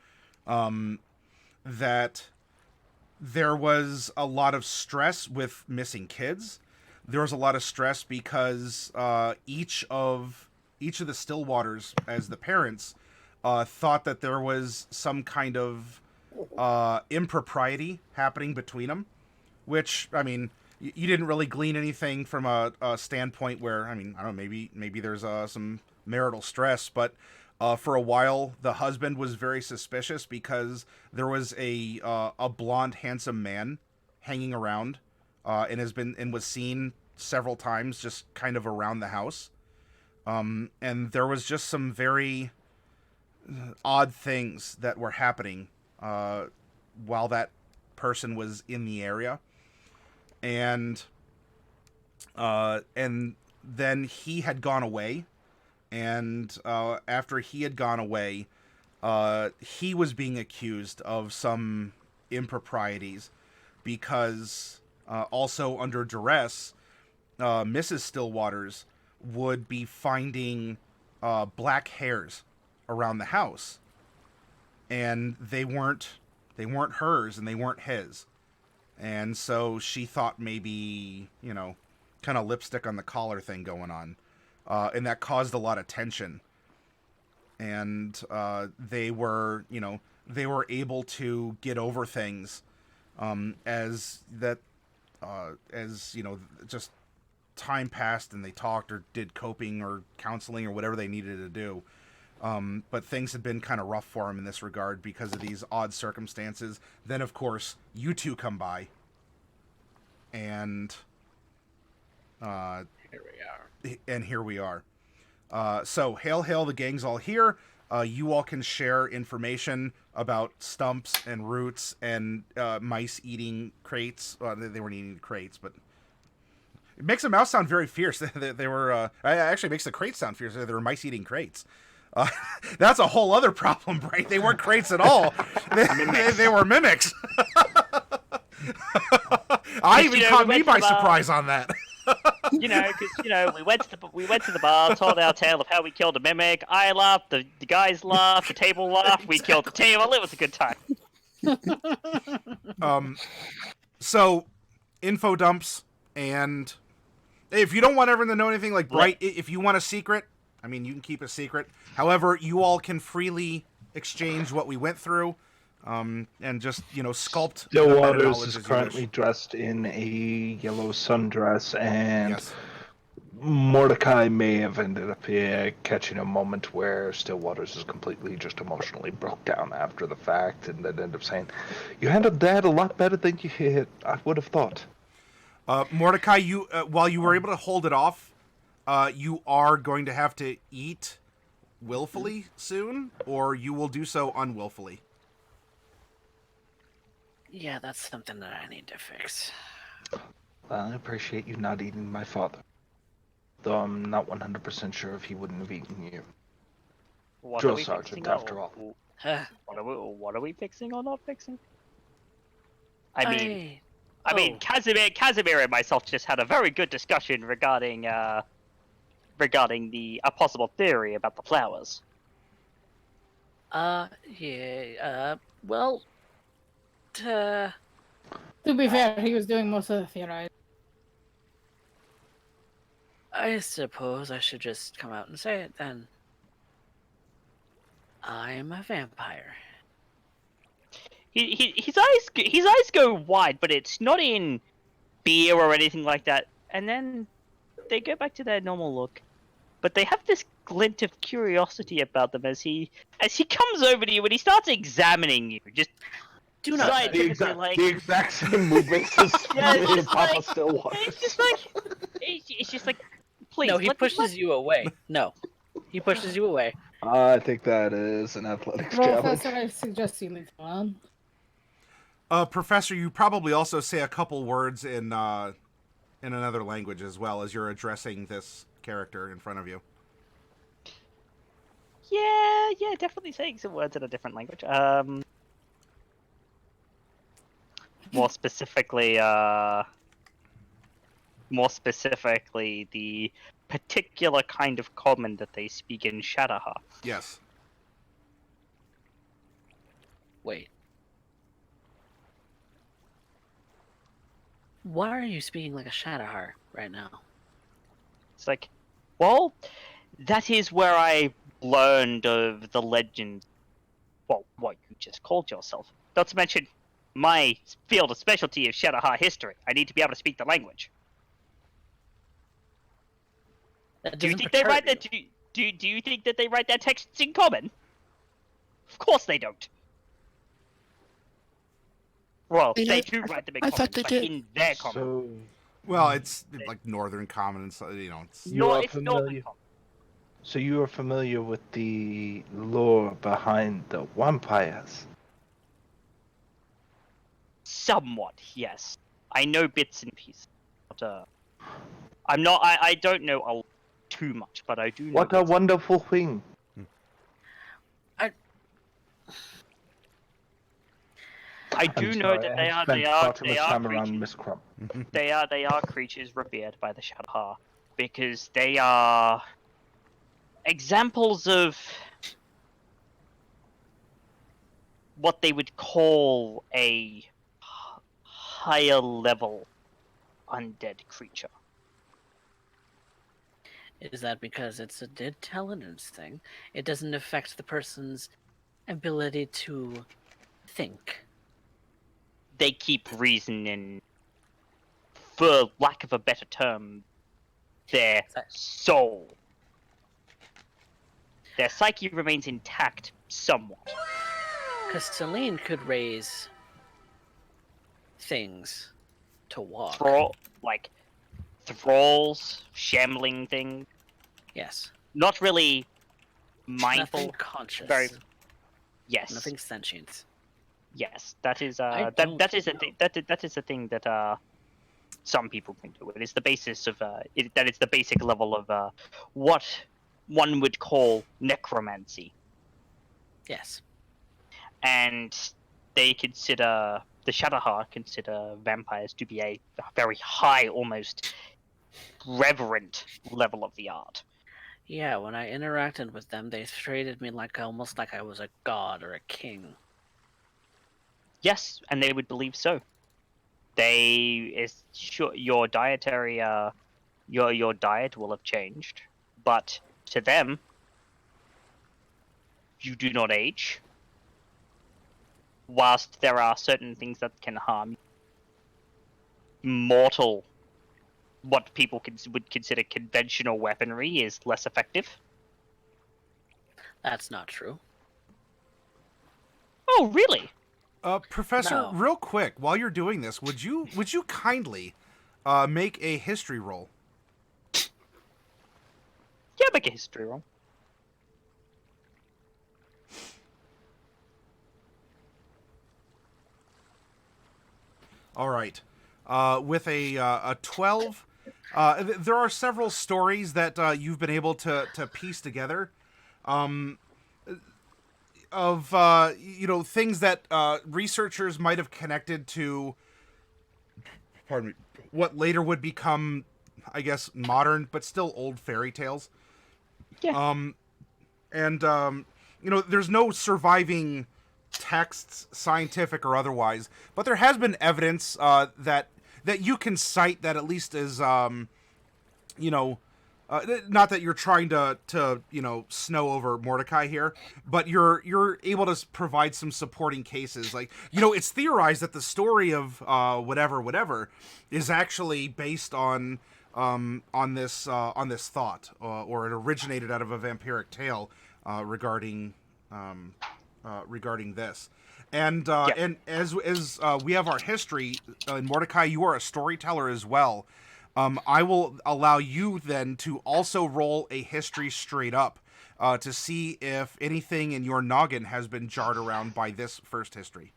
that there was a lot of stress with missing kids. There was a lot of stress because each of the Stillwaters, as the parents, thought that there was some kind of impropriety happening between them, which, I mean, you didn't really glean anything from a standpoint where, I mean, I don't know, maybe there's some marital stress, but for a while the husband was very suspicious because there was a blonde, handsome man hanging around, and was seen several times just kind of around the house. And there was just some very odd things that were happening while that person was in the area. And then he had gone away, and after he had gone away, he was being accused of some improprieties because also under duress, Mrs. Stillwaters would be finding black hairs around the house, and they weren't hers and they weren't his. And so she thought maybe, kind of lipstick on the collar thing going on. And that caused a lot of tension. And they were able to get over things as just time passed and they talked or did coping or counseling or whatever they needed to do. But things had been kind of rough for him in this regard because of these odd circumstances. Then, of course, you two come by, and here we are. So, hail, the gang's all here. You all can share information about stumps and roots and mice eating crates. Well, they weren't eating crates, but it makes a mouse sound very fierce. They were actually makes the crates sound fierce. They were mice eating crates. That's a whole other problem, right? They weren't crates at all. They were mimics. Caught me by surprise on that. Because we went to the bar, told our tale of how we killed a mimic. I laughed, the guys laughed, the table laughed. We killed the table. It was a good time. So, info dumps, and if you don't want everyone to know anything, like Bright, if you want a secret, I mean, you can keep a secret. However, you all can freely exchange what we went through, and just, sculpt. Stillwaters is currently dressed in a yellow sundress, and yes. Mordecai may have ended up catching a moment where Stillwaters is completely just emotionally broke down after the fact, and then end up saying, "You handled that a lot better than I would have thought." Mordecai, you while you were able to hold it off, you are going to have to eat willfully soon, or you will do so unwillfully. Yeah, that's something that I need to fix. Well, I appreciate you not eating my father, though I'm not 100% sure if he wouldn't have eaten you. Drill sergeant, after all. What are we fixing or not fixing? I mean, Casimir and myself just had a very good discussion regarding a possible theory about the flowers. Well, to be fair, he was doing most of the theorizing. I suppose I should just come out and say it then. I'm a vampire. His eyes go wide, but it's not in fear or anything like that. And then they go back to their normal look, but they have this glint of curiosity about them as he comes over to you and he starts examining you. Just do not the exact same movements as Papa Stillwaters. It's just like, please. No, he pushes you away. No, he pushes you away. I think that is an athletics challenge. Professor, I suggest you leave alone. Professor, you probably also say a couple words in another language as well as you're addressing this character in front of you. Yeah, definitely saying some words in a different language. More specifically, the particular kind of common that they speak in Shadowheart. Yes. Wait. Why are you speaking like a Shadowheart right now? It's like, well, that is where I learned of the legend. Well, what you just called yourself. Not to mention, my field of specialty is Shadowheart history. I need to be able to speak the language. That Do you doesn't think they write perturb that? Do you think that they write their texts in common? Of course they don't. Well, I mean, they do write them in I common, thought they but did. in their common. So Well, it's like Northern Common, and so it's. You are It's Northern familiar. common. So you are familiar with the lore behind the vampires? Somewhat, yes. I know bits and pieces. But, I'm not. I don't know too much, but I do know. What a wonderful thing! I do I'm know sorry, that I they have are. spent They are. far too They much are time around creatures. Miss Crump. They are creatures revered by the Shadowheart because they are examples of what they would call a higher level undead creature. Is that because it's a dead intelligence thing? It doesn't affect the person's ability to think. They keep reason in, for lack of a better term, their soul. Their psyche remains intact somewhat. Because Celine could raise things to walk. Thralls, shambling things. Yes. Not really mindful. Nothing conscious. Yes. Nothing sentient. Yes, that is I that is a don't thing that is a thing that some people can do. It is the basis of that is the basic level of what one would call necromancy, Yes. and the Shadowheart consider vampires to be a very high, almost reverent level of the art. Yeah, when I interacted with them, they treated me almost like I was a god or a king. Yes, and they would believe so. Your dietary your diet will have changed, but to them, you do not age. Whilst there are certain things that can harm mortal, what people would consider conventional weaponry is less effective. That's not true. Oh, really? Professor, No. real quick, while you're doing this, would you kindly make a history roll? Yeah, make a history roll. All right. With a 12, there are several stories that you've been able to piece together, of things that researchers might have connected to. Pardon me. What later would become, I guess, modern but still old fairy tales. Yeah. There's no surviving texts, scientific or otherwise, but there has been evidence that you can cite that at least is, not that you're trying to snow over Mordecai here, but you're able to provide some supporting cases. Like, it's theorized that the story of whatever is actually based on this thought, or it originated out of a vampiric tale regarding this. And as we have our history, in Mordecai, you are a storyteller as well. I will allow you then to also roll a history straight up to see if anything in your noggin has been jarred around by this first history.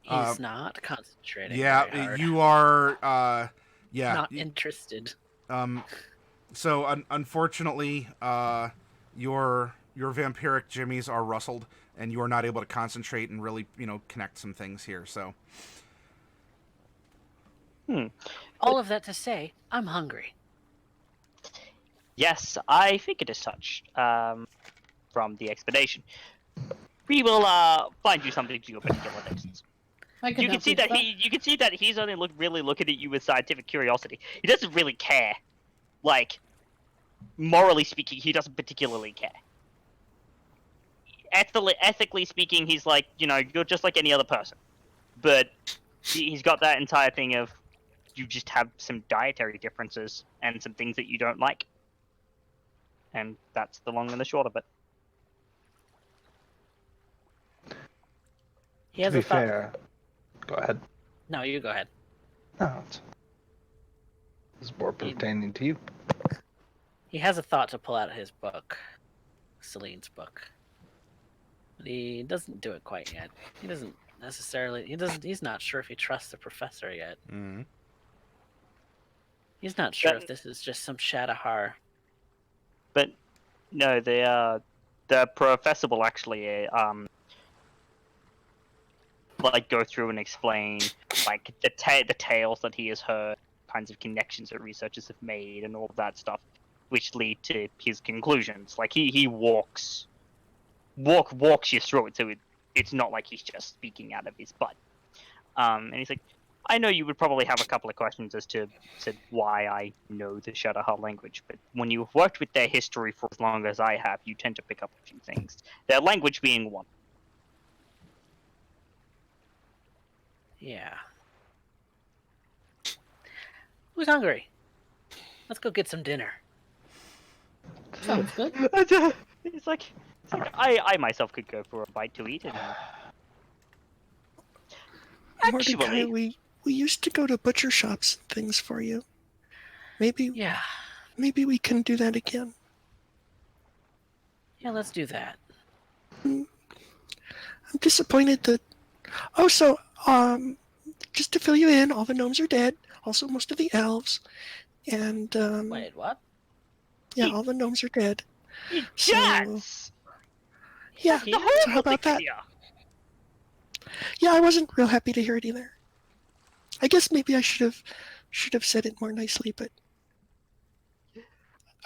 He's not concentrating. Yeah, very hard. you are. Not interested. So unfortunately, your vampiric jimmies are rustled, and you are not able to concentrate and really connect some things here. So. All of that to say, I'm hungry. Yes, I figured as such from the explanation. We will find you something to your particular tastes. I can You can help see with that he's only really looking at you with scientific curiosity. He doesn't really care. Like, morally speaking, he doesn't particularly care. ethically speaking, he's like, you're just like any other person. But he's got that entire thing of you just have some dietary differences and some things that you don't like. And that's the long and the short of it. He To has be a thought. fair, go ahead. No, you go ahead. No, it's more pertaining to you. He has a thought to pull out his book, Celine's book, but he doesn't do it quite yet. He doesn't necessarily. He's not sure if he trusts the professor yet. Mm-hmm. He's not sure if this is just some Shadowhar. But no, the professor will actually like go through and explain like the tales that he has heard, kinds of connections that researchers have made, and all of that stuff, which lead to his conclusions. Like he walks you through it, so it's not like he's just speaking out of his butt. And he's like, I know you would probably have a couple of questions as to why I know the Shadowhar language, but when you've worked with their history for as long as I have, you tend to pick up a few things. Their language being one. Yeah. Who's hungry? Let's go get some dinner. Sounds good. It's like I myself could go for a bite to eat. And Mordecai, actually, we used to go to butcher shops and things for you. Maybe Yeah. maybe we can do that again. Yeah, let's do that. I'm disappointed that. Oh, so just to fill you in, all the gnomes are dead. Also, most of the elves, and Wait, what? yeah, all the gnomes are dead. So yes! yeah, The so how about that? Here. Yeah, I wasn't real happy to hear it either. I guess maybe I should have said it more nicely, but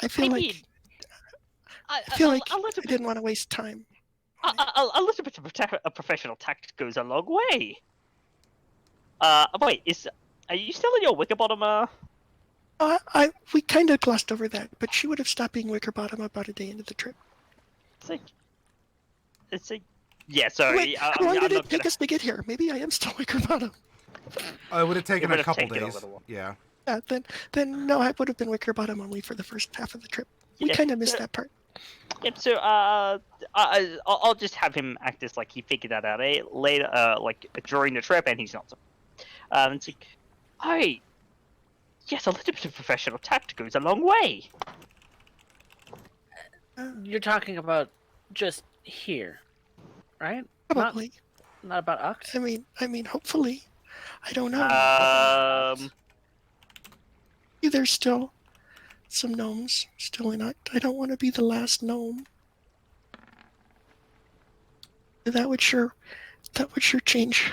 I feel like I didn't want to waste time. A little bit of professional tact goes a long way. Wait, are you still in your Wickerbottom? We kind of glossed over that, but she would have stopped being Wickerbottom about a day into the trip. It's like, yeah. Sorry, Wait, how long did it take us to get here? Maybe I am still Wickerbottom. It would have taken a couple taken a days. little while. Yeah. Yeah, then no, I would have been Wickerbottom only for the first half of the trip. We Yeah, kind of missed that part. Yep. So, I'll just have him act as like he figured that out later, like during the trip, and he's not. It's like, hey, yes, a little bit of professional tact goes a long way. You're talking about just here, right? Probably. Not about Ux? I mean, hopefully. I don't know. There's still some gnomes still in Uct. I don't want to be the last gnome. That would sure change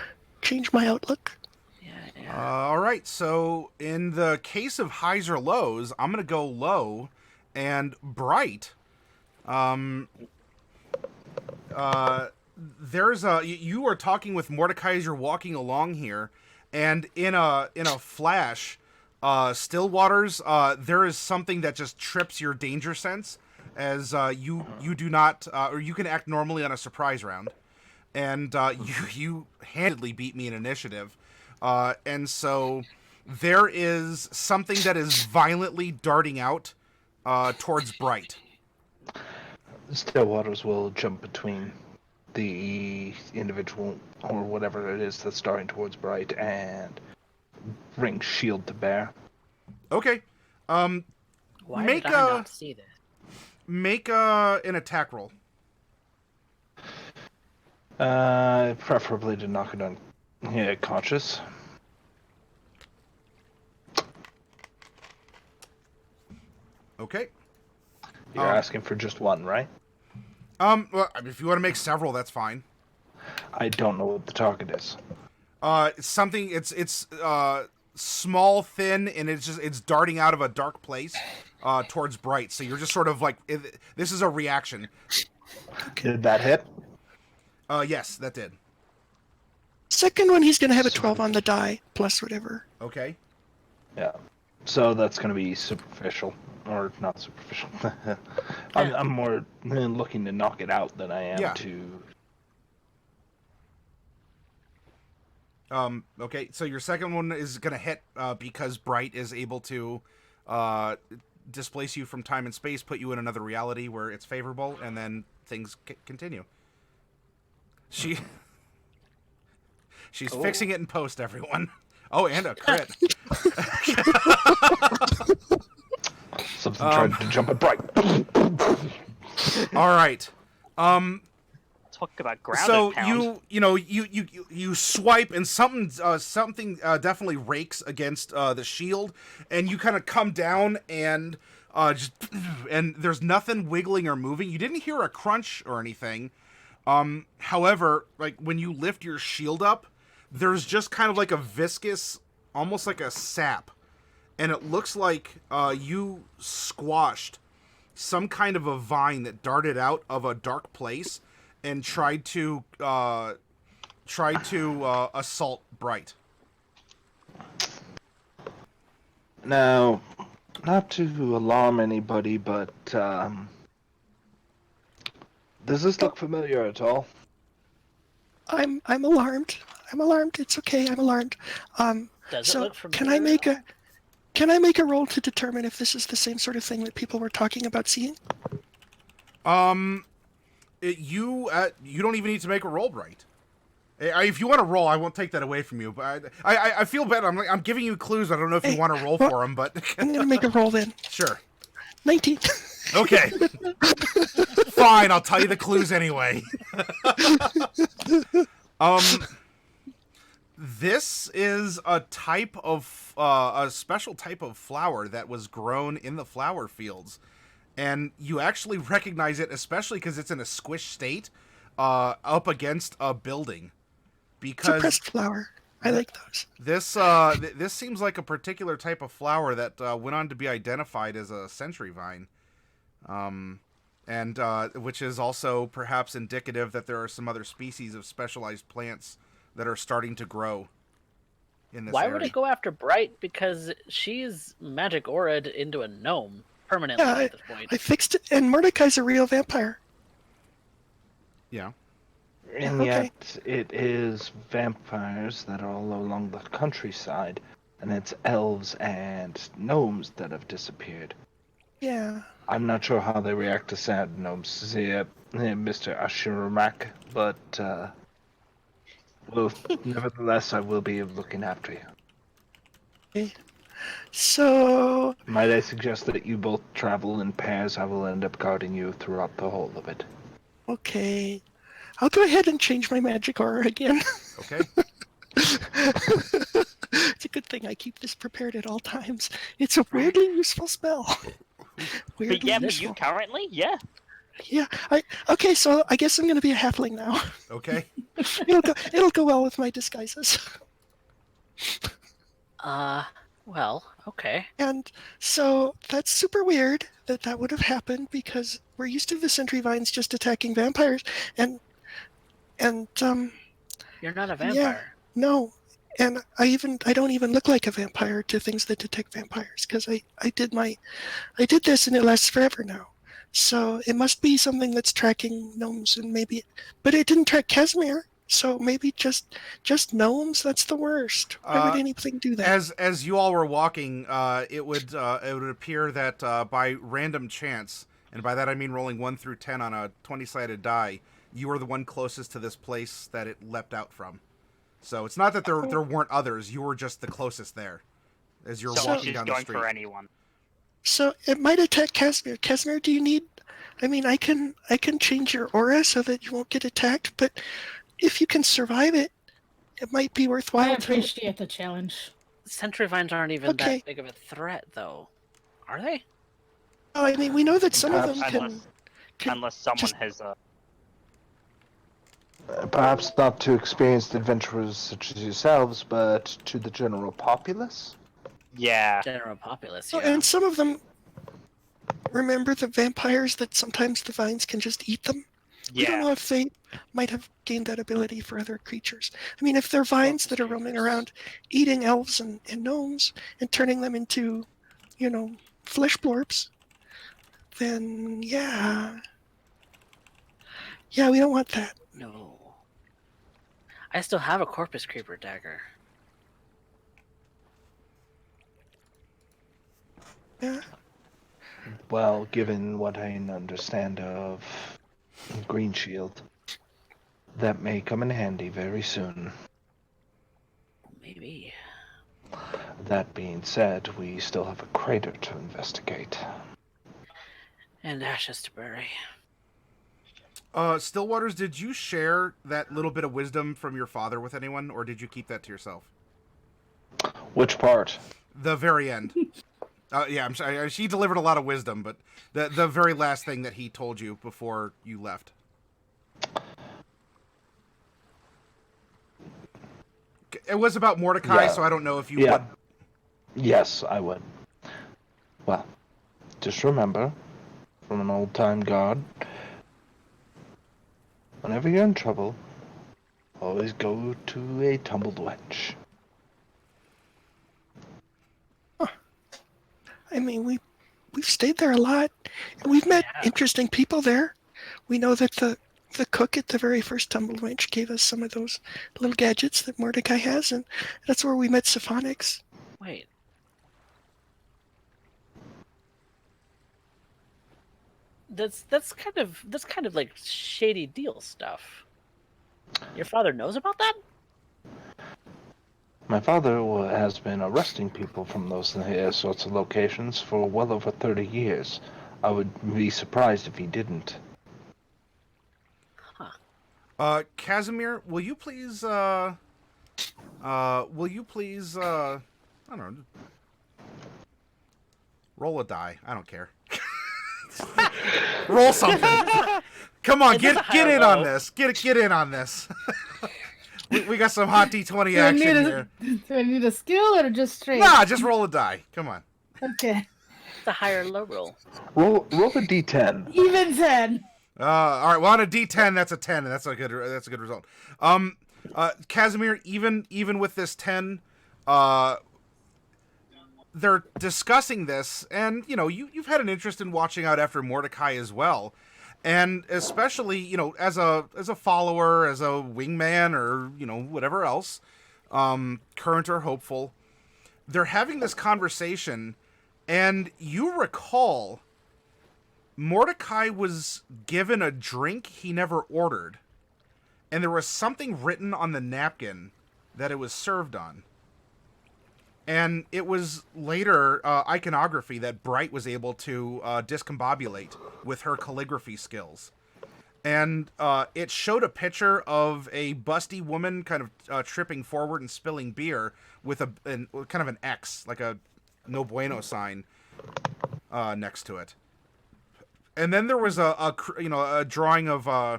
my outlook. Yeah. All right. So in the case of highs or lows, I'm gonna go low, and bright. There's you are talking with Mordecai as you're walking along here, and in a flash, Stillwaters, there is something that just trips your danger sense, as you do not, or you can act normally on a surprise round, and you handedly beat me in initiative, and so there is something that is violently darting out towards Bright. Stillwaters will jump between the individual or whatever it is that's starting towards Bright and bring shield to bear. Okay. Why make did I not see this? Make an attack roll. Preferably to knock it unconscious. Okay. You're asking for just one, right? Well, if you want to make several, that's fine. I don't know what the target is. It's something. It's small, thin, and it's darting out of a dark place towards Bright. So you're just sort of like, this is a reaction. Did that hit? Yes, that did. Second one, he's gonna have a 12 on the die plus whatever. Okay. Yeah. So that's going to be superficial. or not superficial. Yeah. I'm more looking to knock it out than I am Yeah. to. Okay, so your second one is gonna hit because Bright is able to displace you from time and space, put you in another reality where it's favorable, and then things continue. She's fixing it in post, everyone. Oh, and a crit. Something tried to jump at Bright. All right. Talk about grounded So pound. you swipe and something definitely rakes against the shield, and you kind of come down and and there's nothing wiggling or moving. You didn't hear a crunch or anything. However, like when you lift your shield up, there's just kind of like a viscous, almost like a sap, and it looks like you squashed some kind of a vine that darted out of a dark place and tried to assault Bright. Now, not to alarm anybody, but does this look familiar at all? I'm alarmed. I'm alarmed. It's okay. I'm alarmed. Does So it look familiar? can I make a roll to determine if this is the same sort of thing that people were talking about seeing? You don't even need to make a roll, Bright. If you want to roll, I won't take that away from you. But I feel bad. I'm giving you clues. I don't know if you Hey, want to roll well- for them, but I'm gonna make a roll then. sure. 19. Okay. Fine, I'll tell you the clues anyway. This is a type of a special type of flower that was grown in the flower fields, and you actually recognize it, especially because it's in a squish state, up against a building. Because Suppressed flower. I like those. this seems like a particular type of flower that went on to be identified as a century vine, and which is also perhaps indicative that there are some other species of specialized plants that are starting to grow in this Why area. would it go after Bright? Because she's magic aura'd into a gnome permanently Yeah, at this point. I fixed it, and Mordecai's a real vampire. Yeah. And Okay. yet, it is vampires that are all along the countryside, and it's elves and gnomes that have disappeared. Yeah. I'm not sure how they react to sad gnomes, Mr. Ashuramak, but well, nevertheless, I will be looking after you. Okay. So, Might I suggest that you both travel in pairs? I will end up guarding you throughout the whole of it. okay. I'll go ahead and change my magic aura again. Okay. It's a good thing I keep this prepared at all times. It's a weirdly useful spell. But Weirdly yeah, for useful. you currently, yeah. Yeah. Okay, so I guess I'm gonna be a halfling now. Okay. It'll go well with my disguises. Well, okay. And so that's super weird that would have happened because we're used to the sentry vines just attacking vampires, and You're not a vampire. no, and I don't even look like a vampire to things that detect vampires because I did this and it lasts forever now. So it must be something that's tracking gnomes and but it didn't track Casimir. So maybe just gnomes. That's the worst. Why would anything do that? As you all were walking, it would appear that by random chance, and by that I mean rolling 1 through 10 on a 20-sided die, you were the one closest to this place that it leapt out from. So it's not that there weren't others; you were just the closest there, as you're So walking she's down the going street. for anyone. So it might attack Casimir. Casimir, do you need? I mean, I can change your aura so that you won't get attacked, but if you can survive it, it might be I worthwhile to. appreciate the challenge. Sentry vines aren't even Okay. that big of a threat, though. Are they? Oh, I mean, we know that some of them Unless- can. Unless someone just- has a... Perhaps not to experienced adventurers such as yourselves, but to the general populace? Yeah. General populace, Oh, yeah. and some of them. Remember the vampires that sometimes the vines can just eat them? We don't Yeah. know if they might have gained that ability for other creatures. I mean, if they're vines Focus that are roaming creatures. around eating elves and gnomes and turning them into, flesh blorbs, then yeah. Yeah, we don't want that. No. I still have a Corpus Creeper dagger. Yeah. Well, given what I understand of Greenshield, that may come in handy very soon. Maybe. That being said, we still have a crater to investigate. And ashes to bury. Stillwaters, did you share that little bit of wisdom from your father with anyone, or did you keep that to yourself? Which part? The very end. Yeah, I'm sorry. He delivered a lot of wisdom, but the very last thing that he told you before you left. It was about Mordecai, Yeah. so I don't know if you Yeah. would. Yes, I would. Well, just remember, from an old-time god, whenever you're in trouble, always go to a tumbled wench. I mean, we've stayed there a lot, and we've met Yeah. interesting people there. We know that the cook at the very first tumbled wench gave us some of those little gadgets that Mordecai has, and that's where we met Sophonix. Wait. That's kind of like shady deal stuff. Your father knows about that? My father has been arresting people from those sorts of locations for well over 30 years. I would be surprised if he didn't. Casimir, will you please, I don't know, roll a die. I don't care. Roll something. Come on, get in on this. Get in on this. we got some hot D20 Do I action need here. do I need a skill or just straight? Nah, just roll a die. Come on. Okay. It's a higher low roll. Roll a d10. Even 10. All right. Well, on a D10, that's a 10, and that's a good result. Casimir, even with this 10, they're discussing this, and you've had an interest in watching out after Mordecai as well, and especially as a follower, as a wingman, or whatever else, current or hopeful. They're having this conversation, and you recall Mordecai was given a drink he never ordered, and there was something written on the napkin that it was served on. And it was later iconography that Bright was able to discombobulate with her calligraphy skills. And it showed a picture of a busty woman kind of tripping forward and spilling beer with kind of an X, like a no bueno sign next to it. And then there was a drawing of I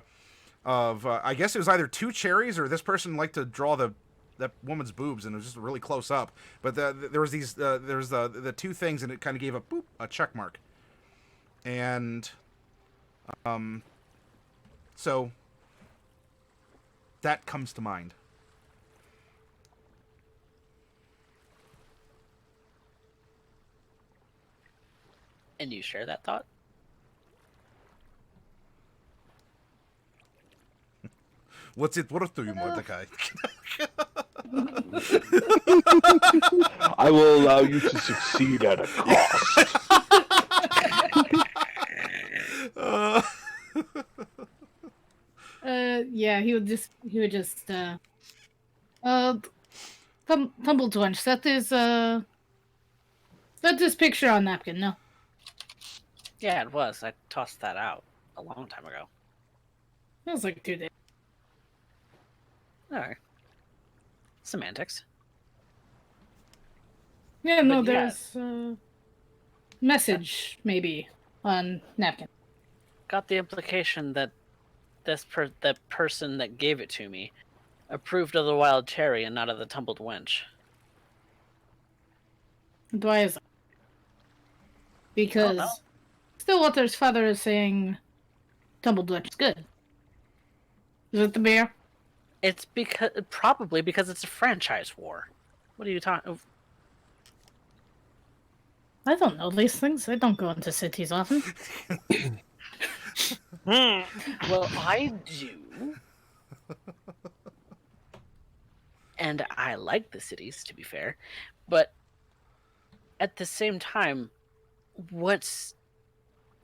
guess it was either two cherries, or this person liked to draw that woman's boobs, and it was just really close up. But there was the two things, and it kind of gave a check mark. And so that comes to mind. And you share that thought? What's it worth to you, Mordecai? I will allow you to succeed at a cost. Yeah, he would just tumbled wench. That is picture on napkin, no. Yeah, it was. I tossed that out a long time ago. That was like 2 days. Alright. Semantics. Yeah, no, But yeah. there's message maybe on napkin. Got the implication that the person that gave it to me approved of the wild cherry and not of the tumbled wench. Why is that? Because know. Stillwater's father is saying tumbled wench is good. Is it the beer? It's probably because it's a franchise war. What are you talking? I don't know these things. I don't go into cities often. Well, I do. And I like the cities, to be fair. But at the same time, what's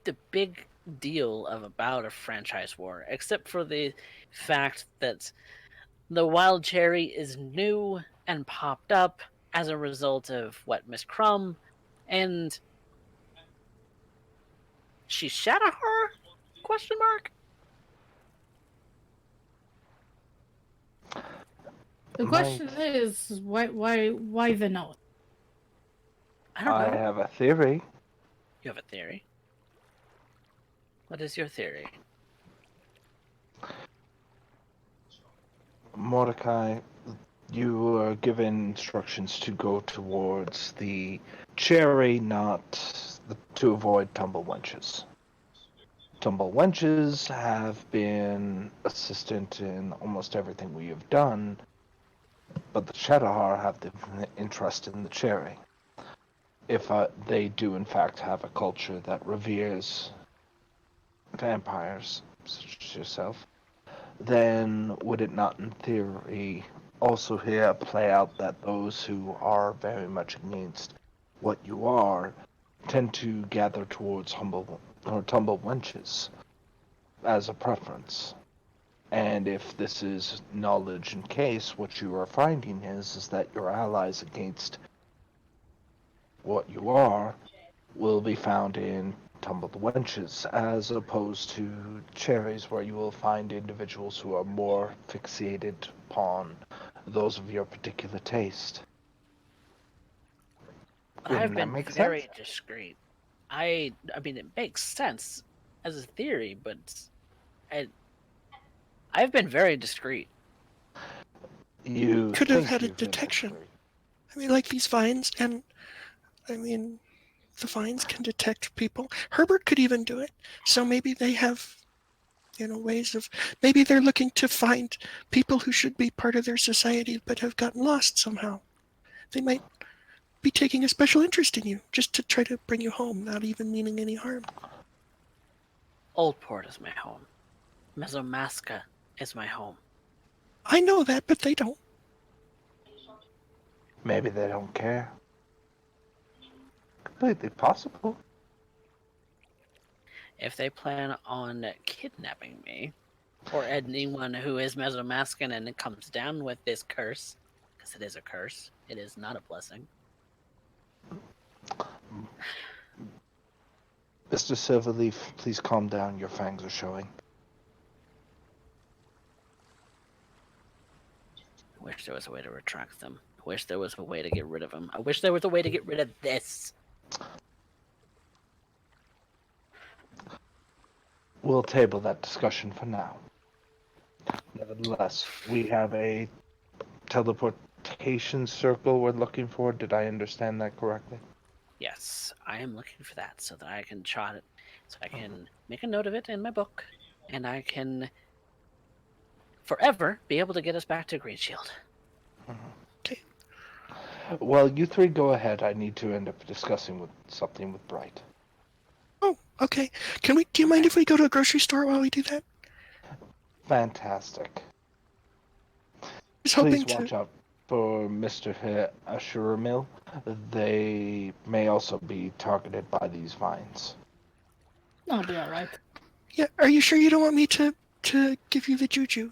the big deal about a franchise war, except for the fact that the wild cherry is new and popped up as a result of what Miss Crumb and she Shadowheart? Question mark. The question is, why the note? I don't know. I have a theory. You have a theory. What is your theory? Mordecai, you were given instructions to go towards the cherry, to avoid tumble wenches. Tumble wenches have been assistant in almost everything we have done, but the Shadowhar have the interest in the cherry. If they do in fact have a culture that reveres vampires, such as yourself, then would it not in theory also here play out that those who are very much against what you are tend to gather towards humble or tumble wenches as a preference? And if this is knowledge in case, what you are finding is that your allies against what you are will be found in tumbled wenches, as opposed to cherries, where you will find individuals who are more fixated upon those of your particular taste. Wouldn't I've that been make very sense? discreet. I mean, it makes sense as a theory, but I've been very discreet. You Could have think had a you've been detection. discreet. I mean, like these vines, and I mean, the vines can detect people. Herbert could even do it. So maybe they have, ways of. Maybe they're looking to find people who should be part of their society but have gotten lost somehow. They might be taking a special interest in you just to try to bring you home, not even meaning any harm. Oldport is my home. Mesomaska is my home. I know that, but they don't. Maybe they don't care. Completely possible. If they plan on kidnapping me, or anyone who is Mesomascan and comes down with this curse, because it is a curse, it is not a blessing. Mr. Silverleaf, please calm down. Your fangs are showing. I wish there was a way to retract them. I wish there was a way to get rid of them. I wish there was a way to get rid of this. We'll table that discussion for now. Nevertheless, we have a teleportation circle we're looking for. Did I understand that correctly? Yes, I am looking for that so that I can chart it, so I can make a note of it in my book, and I can forever be able to get us back to Greenshield. Okay. Well, you three go ahead. I need to end up discussing something with Bright. Oh, okay. Do you mind if we go to a grocery store while we do that? Fantastic. I was hoping Please watch out for Mr. Ashuramil. They may also be targeted by these vines. I'll be alright. Yeah, are you sure you don't want me to give you the juju?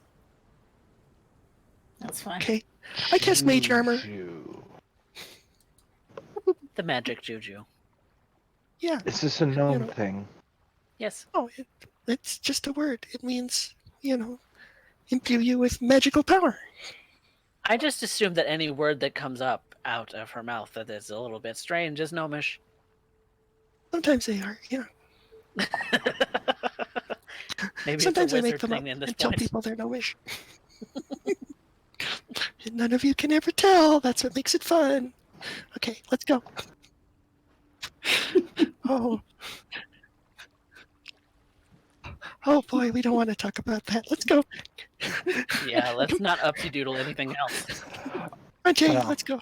That's fine. Okay. I cast mage armor. Juju. The magic juju. Yeah. Is this a known know. thing? Yes. Oh, it's just a word. It means, imbue you with magical power. I just assume that any word that comes up out of her mouth that is a little bit strange is gnomish. Sometimes they are, yeah. Maybe Sometimes it's a I make wizard them up thing in this and tell place. people they're gnomish. None of you can ever tell. That's what makes it fun. Okay, let's go. Oh. Oh boy, we don't want to talk about that. Let's go. Yeah, let's not upsy doodle anything else. Come on, Jay, let's go.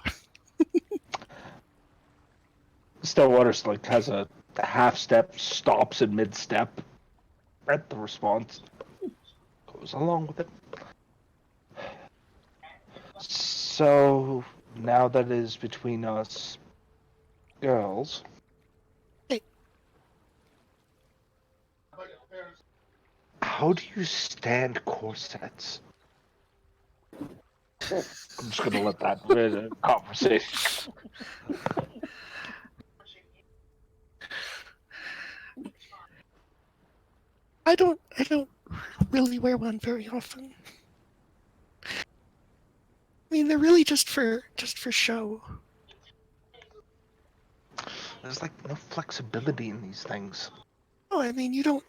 Stillwaters like has a half step, stops in mid step at the response, goes along with it. So now that is between us girls. Hey. How do you stand corsets? I'm just gonna let that conversation. I don't really wear one very often. I mean, they're really just for show. There's like no flexibility in these things. Oh, I mean, you don't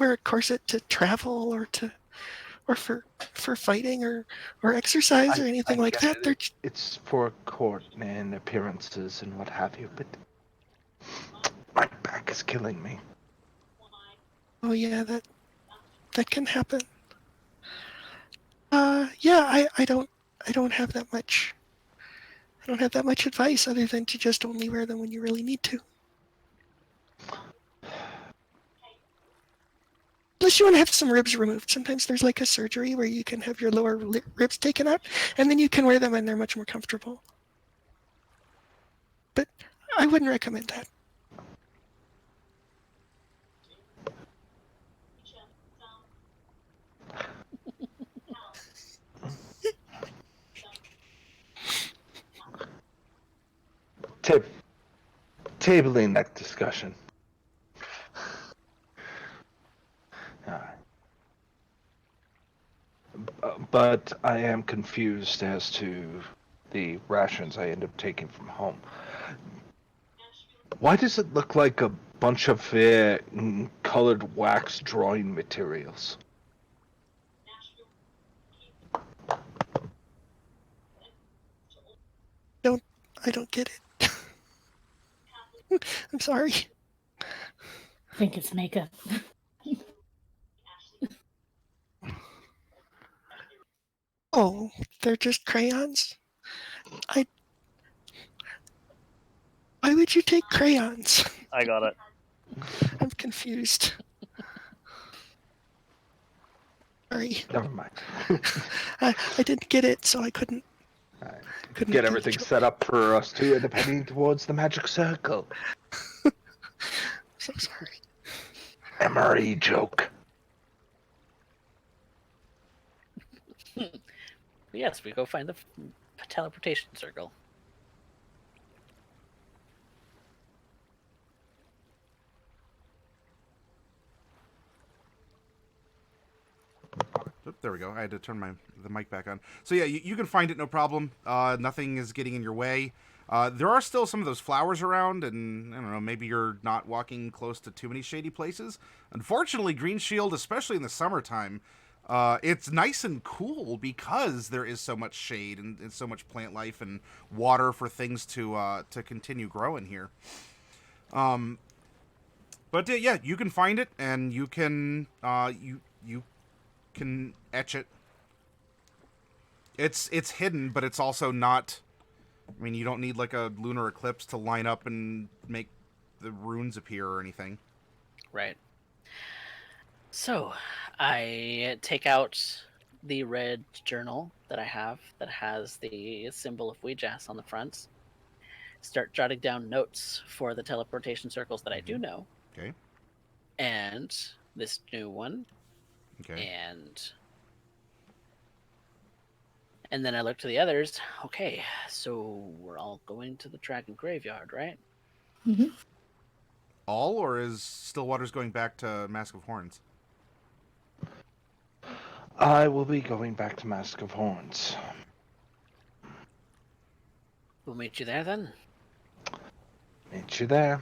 wear a corset to travel or for fighting or exercise or anything like get that. it. It's for court and appearances and what have you, but my back is killing me. Oh yeah, that can happen. Yeah, I don't have that much. I don't have that much advice other than to just only wear them when you really need to. Unless you want to have some ribs removed. Sometimes there's like a surgery where you can have your lower ribs taken out, and then you can wear them and they're much more comfortable. But I wouldn't recommend that. Tabling that discussion. But I am confused as to the rations I end up taking from home. Why does it look like a bunch of colored wax drawing materials? I don't get it. I'm sorry. I think it's makeup. Oh, they're just crayons? Why would you take crayons? I got it. I'm confused. Sorry. Never mind. I didn't get it, so I couldn't Get do the everything joke. set up for us two and heading towards the magic circle. So sorry. MRE joke. Yes, we go find the teleportation circle. Oop, there we go. I had to turn the mic back on. So yeah, you can find it, no problem. Nothing is getting in your way. There are still some of those flowers around, and I don't know, maybe you're not walking close to too many shady places. Unfortunately, Greenshield, especially in the summertime, it's nice and cool because there is so much shade and so much plant life and water for things to continue growing here. But yeah, you can find it, and you can you can etch it. It's hidden, but it's also not. I mean, you don't need like a lunar eclipse to line up and make the runes appear or anything. Right. So, I take out the red journal that I have that has the symbol of Ouijas on the front. Start jotting down notes for the teleportation circles that I do know. Okay. And this new one. Okay. And then I look to the others. Okay, so we're all going to the Dragon Graveyard, right? Mm-hmm. All, or is Stillwaters going back to Mask of Horns? I will be going back to Mask of Horns. We'll meet you there then. Meet you there.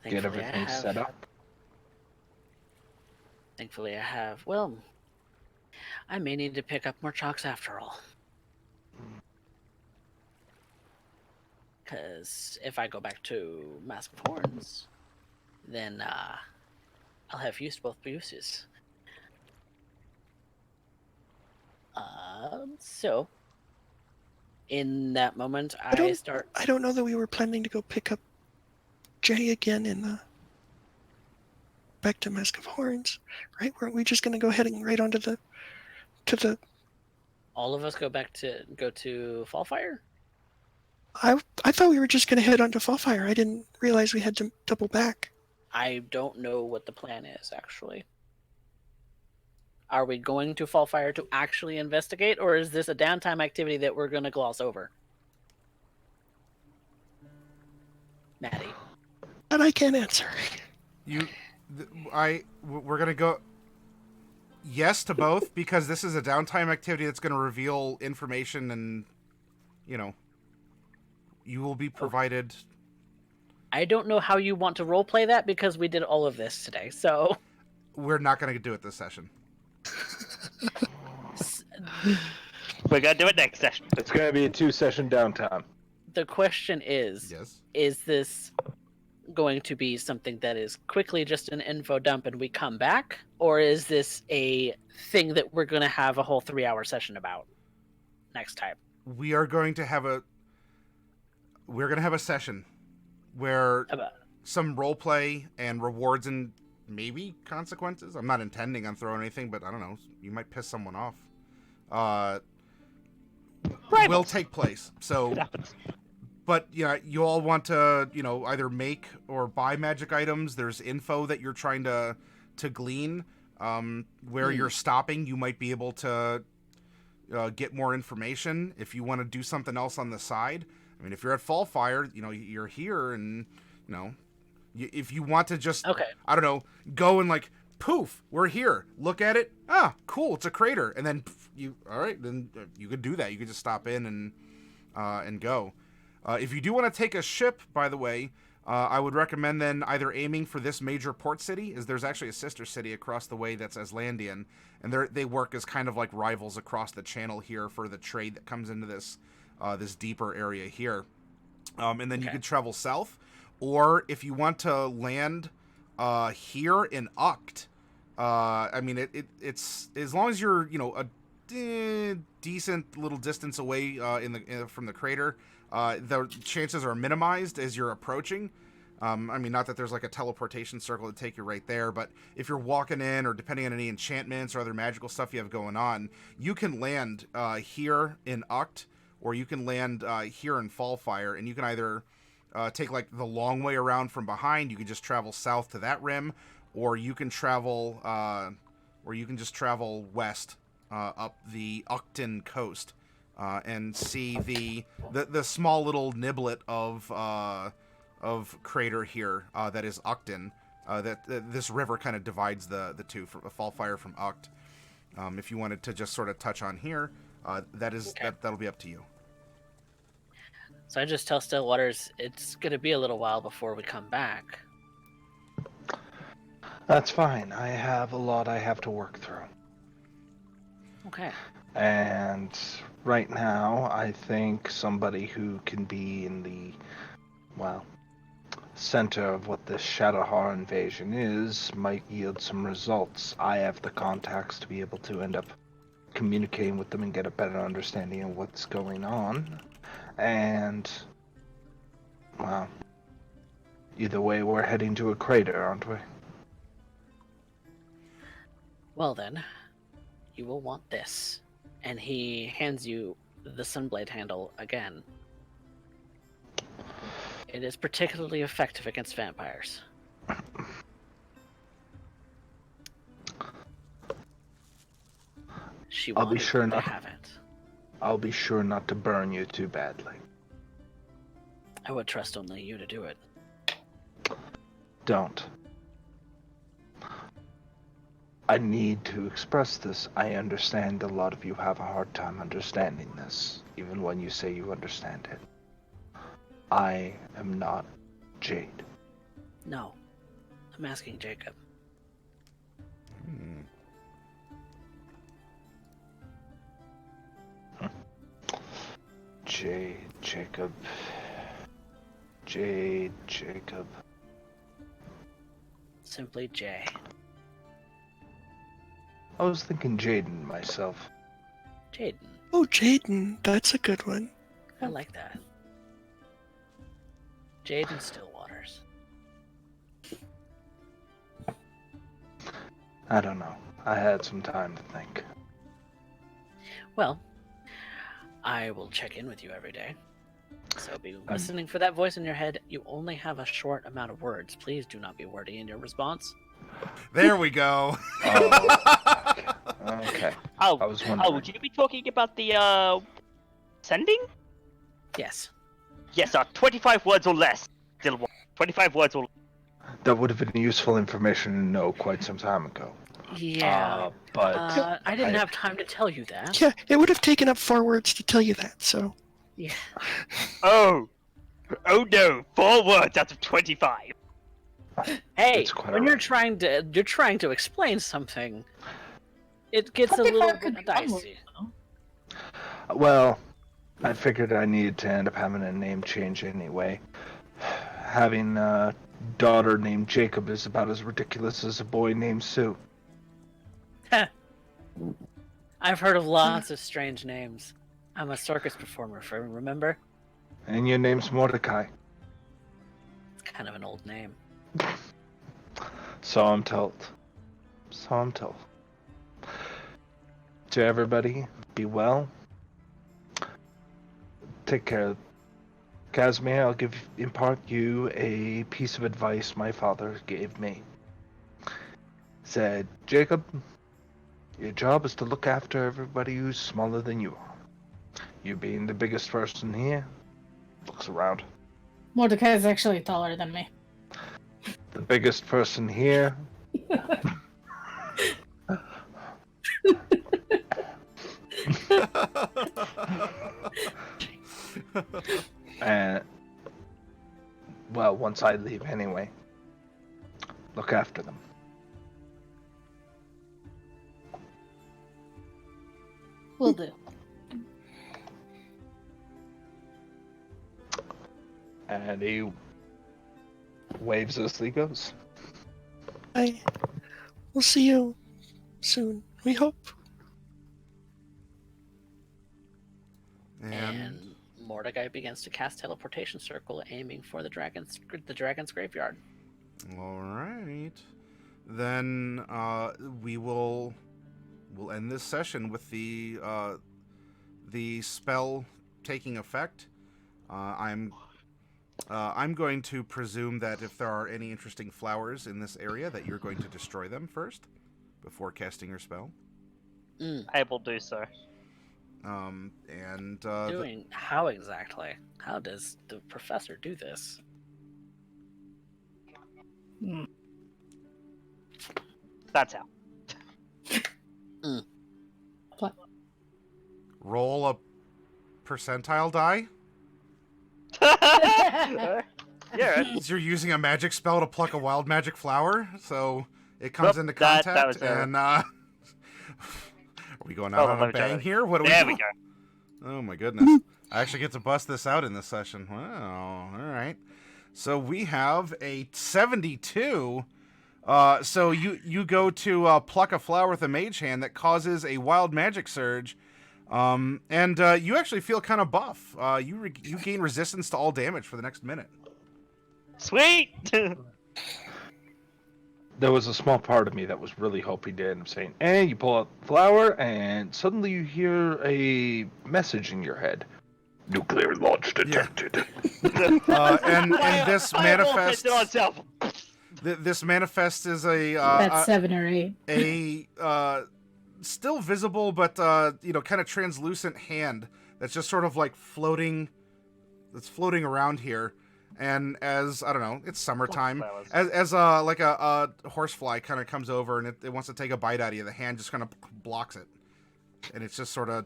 Get Thankfully, everything set up. Thankfully, I have. Well, I may need to pick up more chalks after all. Because if I go back to Mask of Horns, then I'll have used both uses. So In that moment, I don't- start. I don't know that we were planning to go pick up Jay again in the back to Mask of Horns, right? Weren't we just going to go heading right onto the to the? All of us go to Fallfire. I thought we were just going to head onto Fallfire. I didn't realize we had to double back. I don't know what the plan is actually. Are we going to Fallfire to actually investigate, or is this a downtime activity that we're going to gloss over? Matty. That I can't answer. We're gonna go yes to both because this is a downtime activity that's going to reveal information, and you will be provided. I don't know how you want to roleplay that because we did all of this today, so We're not going to do it this session. We're gonna do it next session. It's going to be a 2-session downtime. the question is, Yes. is this going to be something that is quickly just an info dump and we come back, or is this a thing that we're going to have a whole 3-hour session about next time? We're going to have a session where some role play and rewards and maybe consequences. I'm not intending on throwing anything, but I don't know. You might piss someone off. Will take place. So, but yeah, you all want to, either make or buy magic items. There's info that you're trying to glean. Where you're stopping, you might be able to get more information. If you want to do something else on the side, I mean, if you're at Fallfire, you're here, and if you want to just, I don't know, go and like, poof, we're here. Look at it. Ah, cool, it's a crater, and then then you could do that. You could just stop in and go. If you do want to take a ship, by the way, I would recommend then either aiming for this major port city, as there's actually a sister city across the way that's Aslandian, and they work as kind of like rivals across the channel here for the trade that comes into this deeper area here. And then you could travel south, or if you want to land here in Uct, I mean it's as long as you're a decent little distance away from the crater. The chances are minimized as you're approaching. I mean, not that there's like a teleportation circle to take you right there, but if you're walking in, or depending on any enchantments or other magical stuff you have going on, you can land here in Uct, or you can land here in Fallfire, and you can either take like the long way around from behind. You can just travel south to that rim, or you can travel, just travel west up the Ucton coast. And see the small little niblet of crater here that is Ucton. This river kind of divides the two, Fallfire from Uct. If you wanted to just sort of touch on here, that'll be up to you. So I just tell Stillwaters it's going to be a little while before we come back. That's fine. I have a lot I have to work through. Okay. And right now, I think somebody who can be in the, center of what this Shadowhar invasion is might yield some results. I have the contacts to be able to end up communicating with them and get a better understanding of what's going on. And, either way, we're heading to a crater, aren't we? Well then, you will want this. And he hands you the Sunblade handle again. It is particularly effective against vampires. I'll be sure to not have it. I'll be sure not to burn you too badly. I would trust only you to do it. Don't. I need to express this. I understand a lot of you have a hard time understanding this, even when you say you understand it. I am not Jade. No. I'm asking Jacob. Jacob. Jade, Jacob. Simply Jay. I was thinking Jaden myself. Jaden. Oh, Jaden, that's a good one. I like that. Jade and Stillwaters. I don't know. I had some time to think. Well, I will check in with you every day. So be listening for that voice in your head. You only have a short amount of words. Please do not be wordy in your response. There we go. Oh, okay. I was wondering. would you be talking about the sending? Yes. Yes, 25 words or less. Still 25 words or less. That would have been useful information to know quite some time ago. Yeah. But I didn't have time to tell you that. Yeah, it would have taken up 4 words to tell you that, so. Yeah. Oh no, 4 words out of 25. Hey, It's quite when alright. you're trying to explain something, it gets a 25 little could bit be almost, dicey. though. Well, I figured I needed to end up having a name change anyway. Having a daughter named Jacob is about as ridiculous as a boy named Sue. I've heard of lots of strange names. I'm a circus performer, remember? And your name's Mordecai. It's kind of an old name. So I'm told. So I'm told. To everybody, be well. Take care. Casimir, I'll impart you a piece of advice my father gave me. Said, Jacob, your job is to look after everybody who's smaller than you are. You being the biggest person here, looks around. Mordecai is actually taller than me. The biggest person here. And, well, once I leave anyway, look after them. Will do. And he waves as he goes. We'll see you soon. We hope. And Mordecai begins to cast teleportation circle, aiming for the dragon's graveyard. All right. Then we'll end this session with the spell taking effect. I'm going to presume that if there are any interesting flowers in this area, that you're going to destroy them first before casting your spell. I will do so. Doing how exactly? How does the professor do this? That's how. Roll a percentile die. Yeah. You're using a magic spell to pluck a wild magic flower, so it comes into contact. That was and are we going out on a bang here? What do There we we go. Oh my goodness! I actually get to bust this out in this session. Wow! All right. So we have a 72. So you go to pluck a flower with a mage hand that causes a wild magic surge. And you actually feel kind of buff. You gain resistance to all damage for the next minute. Sweet. There was a small part of me that was really hoping to end up saying, and you pull out the flower, and suddenly you hear a message in your head. Nuclear launch detected. And this manifests. Myself. This manifests as That's 7 or 8. a still visible but kind of translucent hand that's just sort of like floating around here. And as I don't know, it's summertime. As like a horsefly kind of comes over and it wants to take a bite out of you, the hand just kind of blocks it, and it's just sort of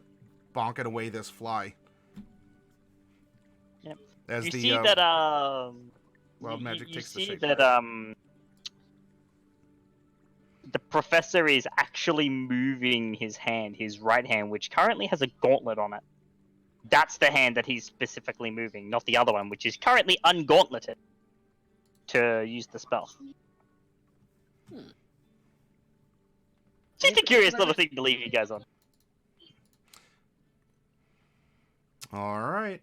bonking away this fly. Yep. As You the see that wild magic you takes the see shape. that the professor is actually moving his hand, his right hand, which currently has a gauntlet on it. That's the hand that he's specifically moving, not the other one, which is currently ungauntleted to use the spell. Just a curious little thing to leave you guys on. All right.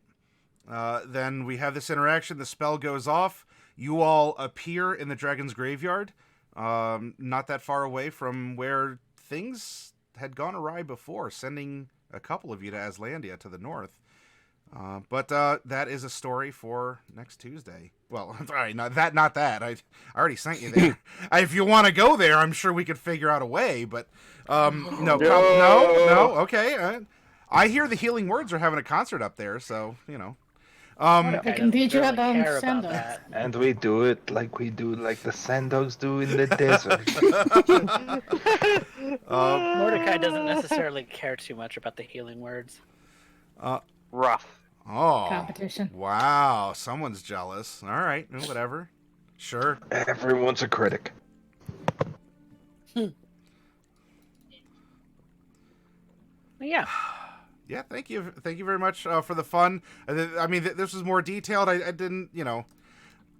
Then we have this interaction. The spell goes off. You all appear in the dragon's graveyard, not that far away from where things had gone awry before, sending a couple of you to Aslandia to the north. But that is a story for next Tuesday. Well, I'm sorry, not that. I already sent you there. If you want to go there, I'm sure we could figure out a way. But no. Okay. I hear the Healing Words are having a concert up there, so you know. They can teach you how to care sand about dogs. that. And we do it like the sand dogs do in the desert. Mordecai doesn't necessarily care too much about the healing words. Rough. Oh, Competition. Wow, someone's jealous. All right, whatever. Sure. Everyone's a critic. Yeah. Yeah, thank you very much for the fun. I mean, this was more detailed. I didn't, you know,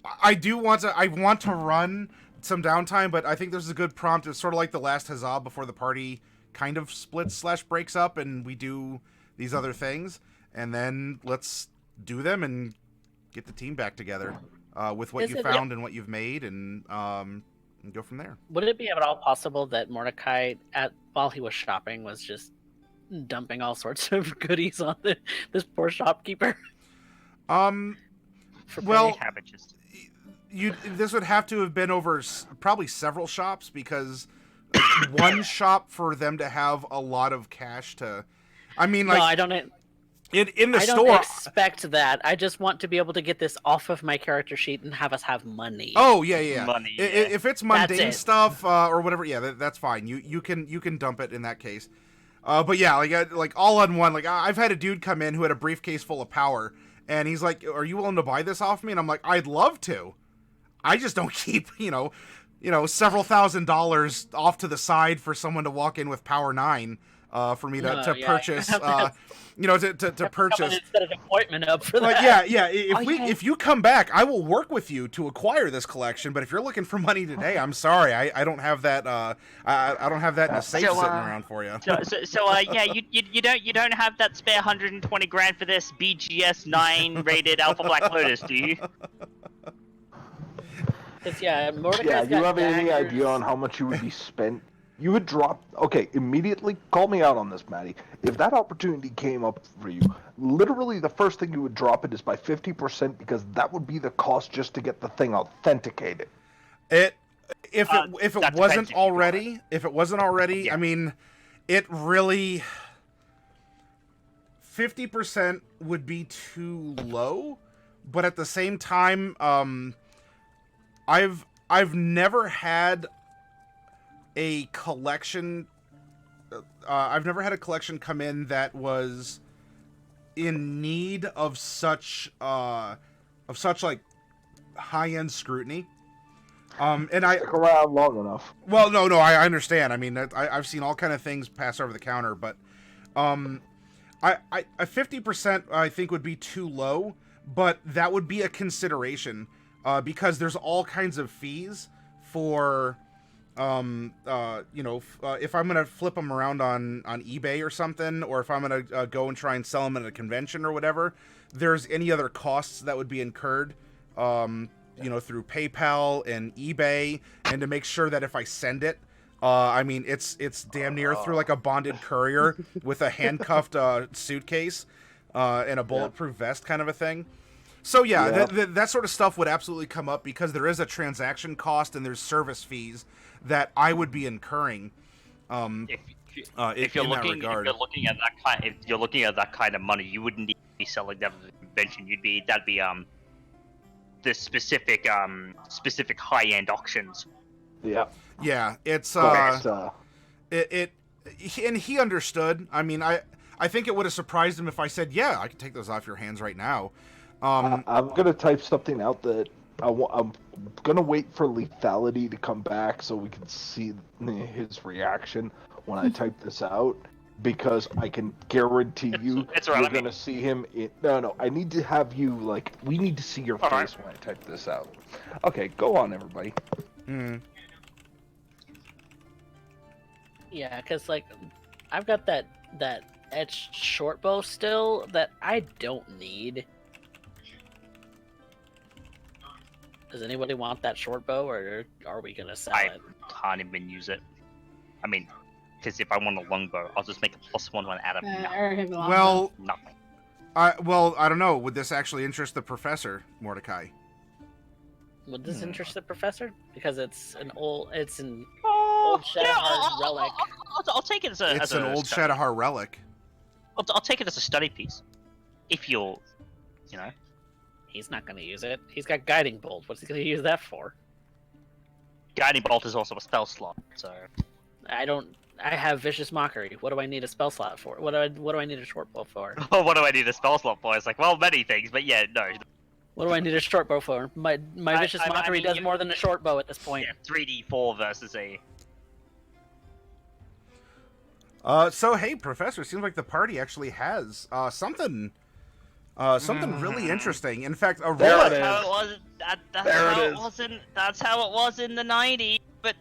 I want to run some downtime, but I think this is a good prompt. It's sort of like the last huzzah before the party kind of splits / breaks up, and we do these other things, and then let's do them and get the team back together with what you found and what you've made, and go from there. Would it be at all possible that Mordecai, while he was shopping, was just dumping all sorts of goodies on this poor shopkeeper? Well, Cabbages. This would have to have been over probably several shops, because one shop for them to have a lot of cash to. I mean, like, no, I don't. In the I store. don't expect that. I just want to be able to get this off of my character sheet and have us have money. Oh yeah. Money. Yeah. If it's mundane That's it. stuff or whatever, yeah, that's fine. You can dump it in that case. But yeah, like all on one. Like, I've had a dude come in who had a briefcase full of power, and he's like, "Are you willing to buy this off me?" And I'm like, "I'd love to. I just don't keep several $1,000s off to the side for someone to walk in with Power 9 for me to purchase." To purchase. Instead of appointment up for Like, that. yeah. If you come back, I will work with you to acquire this collection. But if you're looking for money today, I'm sorry, I don't have that. I don't have that in a safe sitting around for you. You don't have that spare 120 grand for this BGS 9 rated Alpha Black Lotus, do you? Mordecai's Yeah, you got have any daggers. idea on how much you would be spent? You would drop. Okay, immediately call me out on this, Matty. If that opportunity came up for you, literally the first thing you would drop it is by 50%, because that would be the cost just to get the thing authenticated. If it wasn't already, Yeah. I mean, it really 50% would be too low, but at the same time, I've never had a collection. I've never had a collection come in that was in need of such like high-end scrutiny. And I Stick around long enough. well, no, I understand. I mean, I've seen all kind of things pass over the counter, but I 50% I think would be too low, but that would be a consideration because there's all kinds of fees for if I'm gonna flip them around on eBay or something, or if I'm gonna go and try and sell them at a convention or whatever, there's any other costs that would be incurred through PayPal and eBay, and to make sure that if I send it, I mean, it's damn near through like a bonded courier with a handcuffed suitcase and a bulletproof vest kind of a thing. So yeah, that sort of stuff would absolutely come up, because there is a transaction cost and there's service fees that I would be incurring. If you're looking at that kind of money, you wouldn't be selling them at the convention. That'd be the specific high-end auctions. Yeah. Yeah, it's But, and he understood. I mean, I think it would have surprised him if I said, "Yeah, I can take those off your hands right now." I'm gonna type something out that I'm gonna wait for lethality to come back so we can see his reaction when I type this out, because I can guarantee you you're gonna see him. No, I need to have you, like, we need to see your face when I type this out. Okay, go on, everybody. Yeah, because like I've got that etched short bow still that I don't need. Does anybody want that short bow, or are we gonna sell I it? can't even use it. I mean, because if I want a longbow, I'll just make a +1 out of nothing. Well, Nothing. I don't know. Would this actually interest the professor, Mordecai? Would this interest the professor? Because it's an old Oh, old Shadowheart relic. I'll take it as a. It's an old Shadowheart relic. I'll take it as a study piece. If you're, He's not gonna use it. He's got guiding bolt. What's he gonna use that for? guiding bolt is also a spell slot. So I have vicious mockery. What do I need a spell slot for? What do I need a short bow for? what do I need a spell slot for? It's like, well, many things, but yeah, no. What do I need a short bow for? My vicious mockery does more than a short bow at this point. Yeah, 3d4 versus a. So hey, Professor, seems like the party actually has something really interesting. In fact, a There relic. it is. How it was. That's There how it it is. wasn't. That's how it was in the '90s. But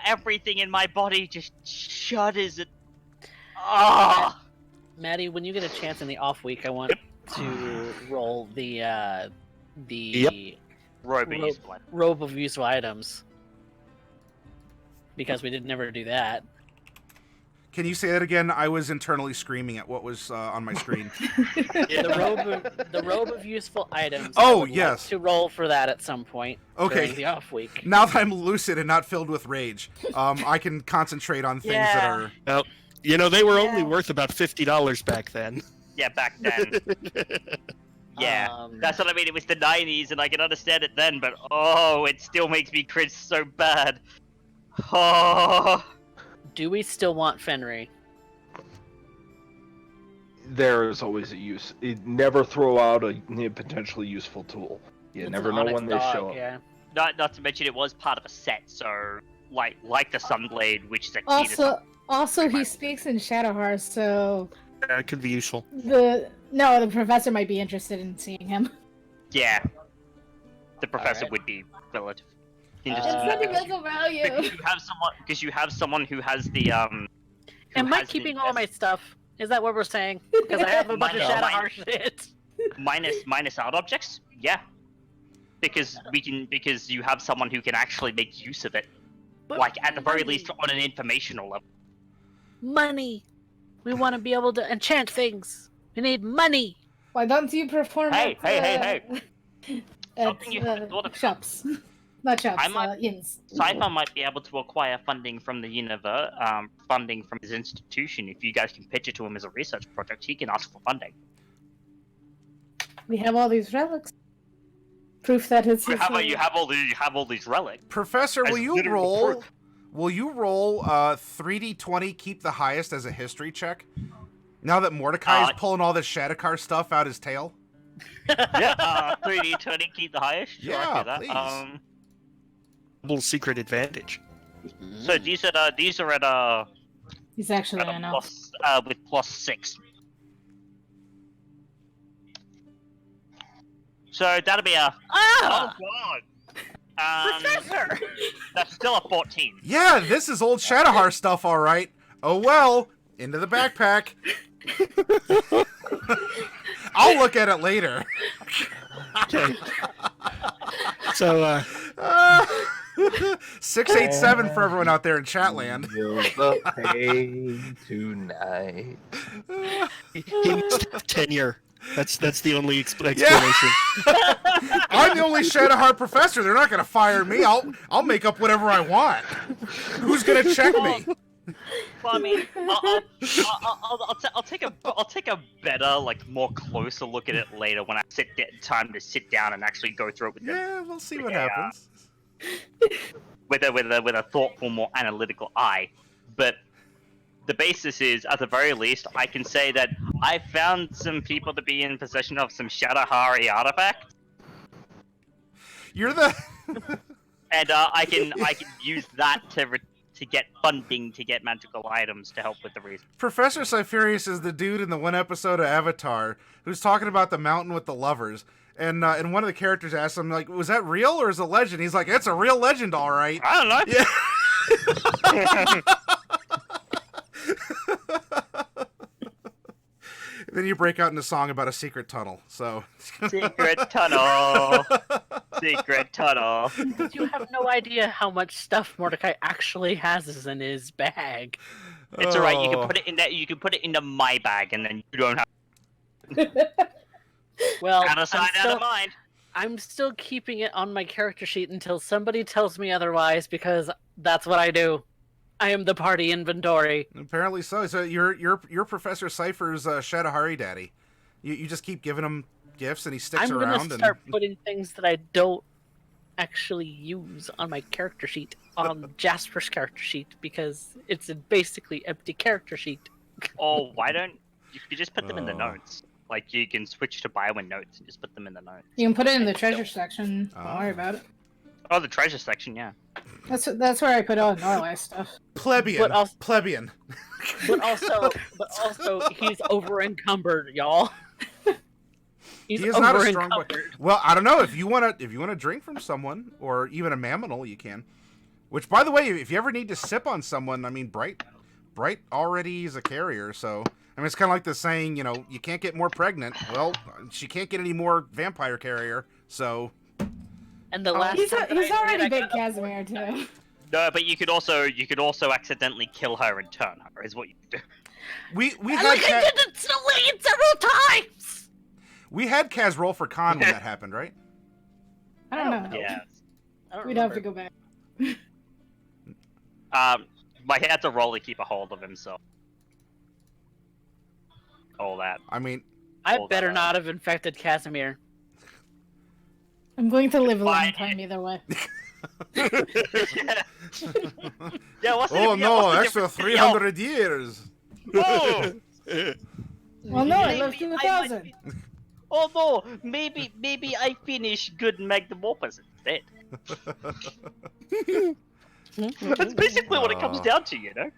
everything in my body just shudders. Maddie, when you get a chance in the off week, I want to roll the robe of useful items, because we did never do that. Can you say that again? I was internally screaming at what was on my screen. The robe of useful items. Oh, I would like yes. to roll for that at some point. Okay. During the off week. Now that I'm lucid and not filled with rage, I can concentrate on things that are. Well, they were only worth about $50 back then. Yeah, back then. Yeah, that's what I mean. It was the '90s, and I can understand it then, but it still makes me cringe so bad. Oh. Do we still want Fenry? There is always a use. Never throw out a potentially useful tool. You It's never an know onyx when they dog, show up. Yeah. Not to mention it was part of a set, so like the Sunblade, which is a key to Also, he speaks in Shadowheart, so It could be useful. the professor might be interested in seeing him. Yeah, the professor Alright. would be relative. It's sentimental value. Because you have someone who has the Am I keeping all my stuff? Is that what we're saying? Because I have a bunch of Shadowheart shit. minus art objects? Yeah. Because you have someone who can actually make use of it. But Like at the very money. least on an informational level. Money. We want to be able to enchant things. We need money. Why don't you perform Hey, at, at Something you haven't thought of. shops? Not shops, I might- inns. Cypher might be able to acquire funding from the funding from his institution. If you guys can pitch it to him as a research project, he can ask for funding. We have all these relics. Proof that it's his. You have all these relics. Professor, As will you literal roll? proof. Will you roll 3d20? Keep the highest as a history check. Now that Mordecai is pulling all this Shadowcar stuff out his tail. Yeah, 3d20, keep the highest. Sure, Yeah, I do that. please. Double secret advantage. So these are at He's actually at a I know. plus with +6. So that'll be a Ah! god. Professor! That's still a 14. Yeah, this is old Shadowheart stuff, all right. Oh well, into the backpack. I'll look at it later. Okay. So, 687 for everyone out there in Chatland. Feel the pain tonight. he must have tenure. That's the only explanation. I'm the only Shadowheart professor. They're not gonna fire me. I'll make up whatever I want. Who's gonna check me? Well, I mean, I'll take a better, like, more closer look at it later when I get time to sit down and actually go through it with them. Yeah, we'll see what Yeah. happens. With a thoughtful, more analytical eye. But the basis is, at the very least, I can say that I found some people to be in possession of some Shadowhari artifacts, You're the. and I can use that to get funding to get magical items to help with the reason. Professor Cypherius is the dude in the one episode of Avatar who's talking about the mountain with the lovers. And one of the characters asks him, like, was that real or is it a legend? He's like, it's a real legend, all right. I don't know. Yeah. Then you break out into song about a secret tunnel. So Secret tunnel. Secret tunnel. You have no idea how much stuff Mordecai actually has in his bag. It's alright. You Oh. can put it in that. You can put it into my bag, and then you don't have Well, out of sight, out of mind. I'm still keeping it on my character sheet until somebody tells me otherwise, because that's what I do. I am the party inventory. Apparently so. So you're Professor Cypher's Shadahari daddy. You just keep giving him gifts and he sticks I'm around. gonna start and putting things that I don't actually use on my character sheet on Jasper's character sheet, because it's a basically empty character sheet. Oh, why don't you could just put them in the Oh. notes? Like you can switch to Bywin notes and just put them in the notes. You can put it in the treasure section. Don't worry about it. Oh, the treasure section, yeah. That's where I put all Norway stuff. plebeian, But also- plebeian. But also he's over encumbered, y'all. He's He is not a over strong boy. encumbered. Well, I don't know if you want to drink from someone or even a mammal, you can. Which, by the way, if you ever need to sip on someone, I mean, Bright already is a carrier, so I mean, it's kind of like the saying, you know, you can't get more pregnant. Well, she can't get any more vampire carrier, so. And the last He's time that he's I already did, I big got- Casimir too. No, but you could also accidentally kill her and turn her. Is what you do. We And had like I Kaz, did it several times. we had Kaz roll for con when that happened, right? I don't know. Yeah. I don't We'd have to remember. go back. Like he had to roll to keep a hold of himself. All that. I mean, I Hold better on. not have infected Casimir. I'm going to live a long Fine. time either way. Yeah, what's oh the, no, what's the extra difference? 300 years. Oh, Well, no, I Maybe lived in I 1,000. might oh no, maybe I finish good Magnum Opus instead. That's basically what it comes down to, you know.